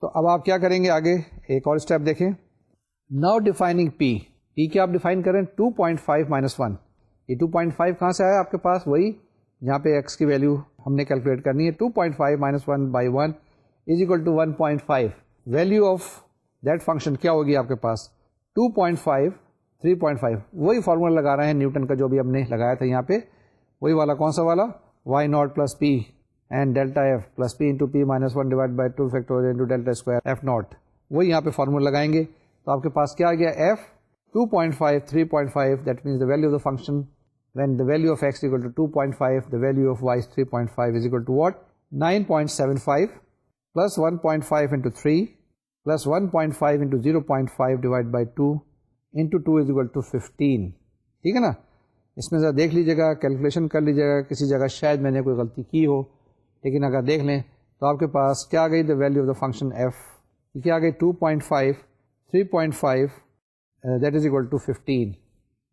تو اب آپ کیا کریں گے آگے, ایک اور اسٹیپ دیکھیں. ناؤ ڈیفائننگ پی. پی کیا آپ ڈیفائن کریں؟ 2.5 minus 1. یہ 2.5 کہاں سے آیا آپ کے پاس؟ وہی جہاں پہ x کی ویلیو ہم نے کیلکولیٹ کرنی ہے. 2.5 minus 1 by 1 is equal to 1.5. Value of that function کیا ہوگی آپ کے پاس؟ 2.5 3.5. وہی فارمولا لگا رہے ہیں نیوٹن کا جو بھی ہم نے لگایا تھا یہاں پہ, وہی والا. کون سا والا؟ y naught plus p and delta f plus p into p minus 1 divided by 2 factorial into delta square f naught. وہی یہاں پہ فارمولا لگائیں گے تو آپ کے پاس کیا آ گیا؟ f 2.5 3.5. that means the value of the function when the value of x equal to 2.5, the value of y is 3.5 is equal to what? 9.75 plus 1.5 into 3 plus 1.5 into 0.5 divided by 2 into 2 is equal to 15. ٹھیک ہے نا؟ اس میں ذرا دیکھ لیجیے گا, calculation کر لیجیے گا, کسی جگہ شاید میں نے کوئی غلطی کی ہو, لیکن اگر دیکھ لیں تو آپ کے پاس کیا آ گئی؟ The value of the function f کیا آ گئی؟ 2.5 3.5 دیٹ از اکول ٹو 15.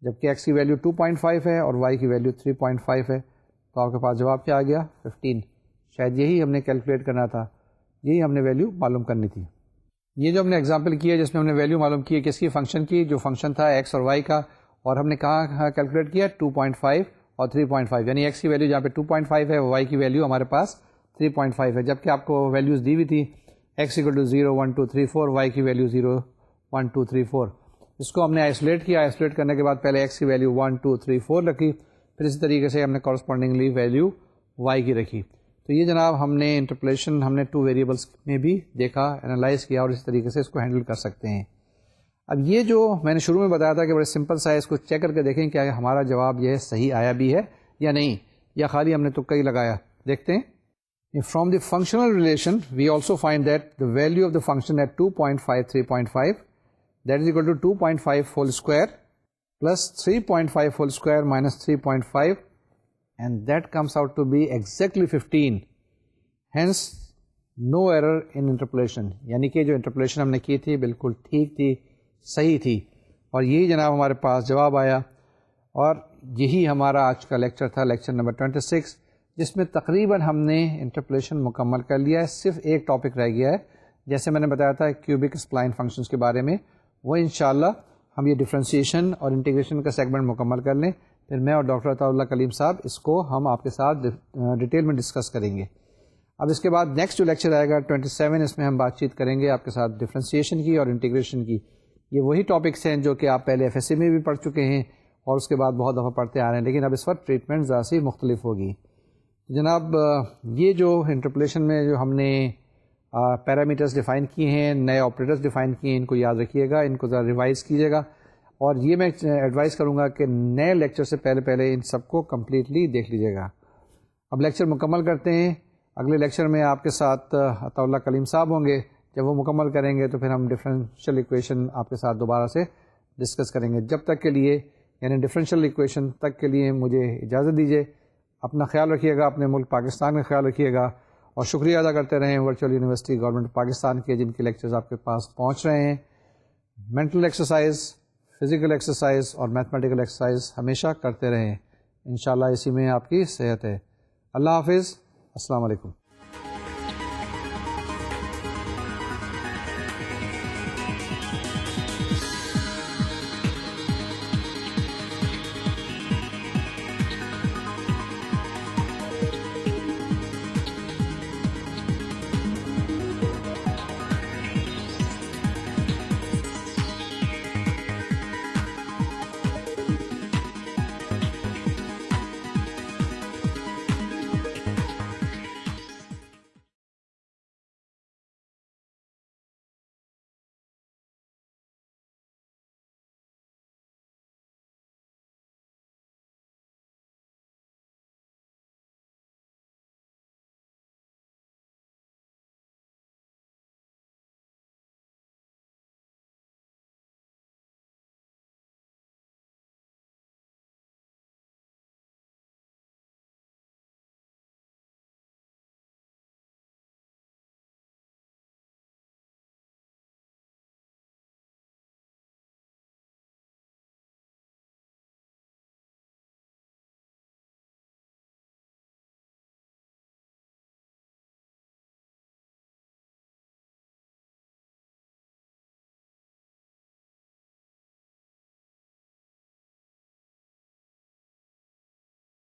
جبکہ ایکس کی ویلیو 2.5 ہے اور وائی کی ویلیو 3.5 ہے تو آپ کے پاس جواب کیا آ گیا؟ 15. شاید یہی ہم نے کیلکولیٹ کرنا تھا, یہی ہم نے ویلیو معلوم کرنی تھی. یہ جو ہم نے ایگزامپل کی ہے جس میں ہم نے ویلیو معلوم کی ہے کس کی؟ فنکشن کی. جو فنکشن تھا ایکس اور وائی کا, اور ہم نے کہاں کیلکولیٹ کیا؟ 2.5 اور 3.5. یعنی ایکس کی ویلیو جہاں پہ 2.5 ہے, وائی کی ویلیو ہمارے پاس 3.5 ہے. جبکہ آپ کو ویلیوز دی ہوئی تھی ایکس اکول ٹو 0 1 2 3 4, وائی کی ویلیو 0 1 2 3 4. اس کو ہم نے آئسولیٹ کیا. آئسولیٹ کرنے کے بعد پہلے ایکس کی ویلیو 1 2 3 4 رکھی, پھر اسی طریقے سے ہم نے کورسپونڈنگلی ویلیو وائی کی رکھی. تو یہ جناب ہم نے انٹرپولیشن ہم نے 2 ویریبلس میں بھی دیکھا, انالائز کیا, اور اس طریقے سے اس کو ہینڈل کر سکتے ہیں. اب یہ جو میں نے شروع میں بتایا تھا کہ بڑے سمپل سا ہے, اس کو چیک کر کے دیکھیں کیا ہمارا جواب یہ صحیح آیا بھی ہے یا نہیں, یا خالی ہم نے تکا ہی لگایا. دیکھتے ہیں. From the functional relation we also find that the value of the function at 2.5 3.5 that is equal to 2.5 whole square plus 3.5 whole square minus 3.5 and that comes out to be exactly 15. Hence no error in interpolation. یعنی کہ جو interpolation ہم نے کی تھی بالکل ٹھیک تھی, صحیح تھی, اور یہی جناب ہمارے پاس جواب آیا. اور یہی ہمارا آج کا لیکچر تھا, لیکچر نمبر 26, جس میں تقریباً ہم نے انٹرپولیشن مکمل کر لیا ہے. صرف ایک ٹاپک رہ گیا ہے, جیسے میں نے بتایا تھا کیوبک اسپلائن فنکشنز کے بارے میں. وہ انشاءاللہ ہم یہ ڈفرینسیشن اور انٹیگریشن کا سیگمنٹ مکمل کر لیں, پھر میں اور ڈاکٹر عطاء اللہ کلیم صاحب اس کو ہم آپ کے ساتھ ڈیٹیل میں ڈسکس کریں گے. اب اس کے بعد نیکسٹ جو لیکچر آئے گا 27, اس میں ہم بات چیت کریں گے آپ کے ساتھ ڈفرینسیشن کی اور انٹیگریشن کی. یہ وہی ٹاپکس ہیں جو کہ آپ پہلے ایف ایس سی میں بھی پڑھ چکے ہیں اور اس کے بعد بہت دفعہ پڑھتے آ رہے ہیں, لیکن اب اس وقت ٹریٹمنٹ ذرا سی مختلف ہوگی. جناب یہ جو انٹرپولیشن میں جو ہم نے پیرامیٹرز ڈیفائن کیے ہیں, نئے آپریٹرز ڈیفائن کیے ہیں, ان کو یاد رکھیے گا, ان کو ذرا ریوائز کیجیے گا. اور یہ میں ایڈوائز کروں گا کہ نئے لیکچر سے پہلے ان سب کو کمپلیٹلی دیکھ لیجیے گا. اب لیکچر مکمل کرتے ہیں. اگلے لیکچر میں آپ کے ساتھ عطاء اللہ کلیم صاحب ہوں گے, جب وہ مکمل کریں گے تو پھر ہم ڈفرینشیل ایکویشن آپ کے ساتھ دوبارہ سے ڈسکس کریں گے. جب تک کے لیے یعنی ڈفرینشیل ایکویشن تک کے لیے مجھے اجازت دیجیے. اپنا خیال رکھیے گا, اپنے ملک پاکستان کا خیال رکھیے گا, اور شکریہ ادا کرتے رہیں ورچوئل یونیورسٹی گورنمنٹ پاکستان کے جن کے لیکچرز آپ کے پاس پہنچ رہے ہیں. مینٹل ایکسرسائز, فزیکل ایکسرسائز اور میتھمیٹیکل ایکسرسائز ہمیشہ کرتے رہیں. انشاءاللہ اسی میں آپ کی صحت ہے. اللہ حافظ. السلام علیکم.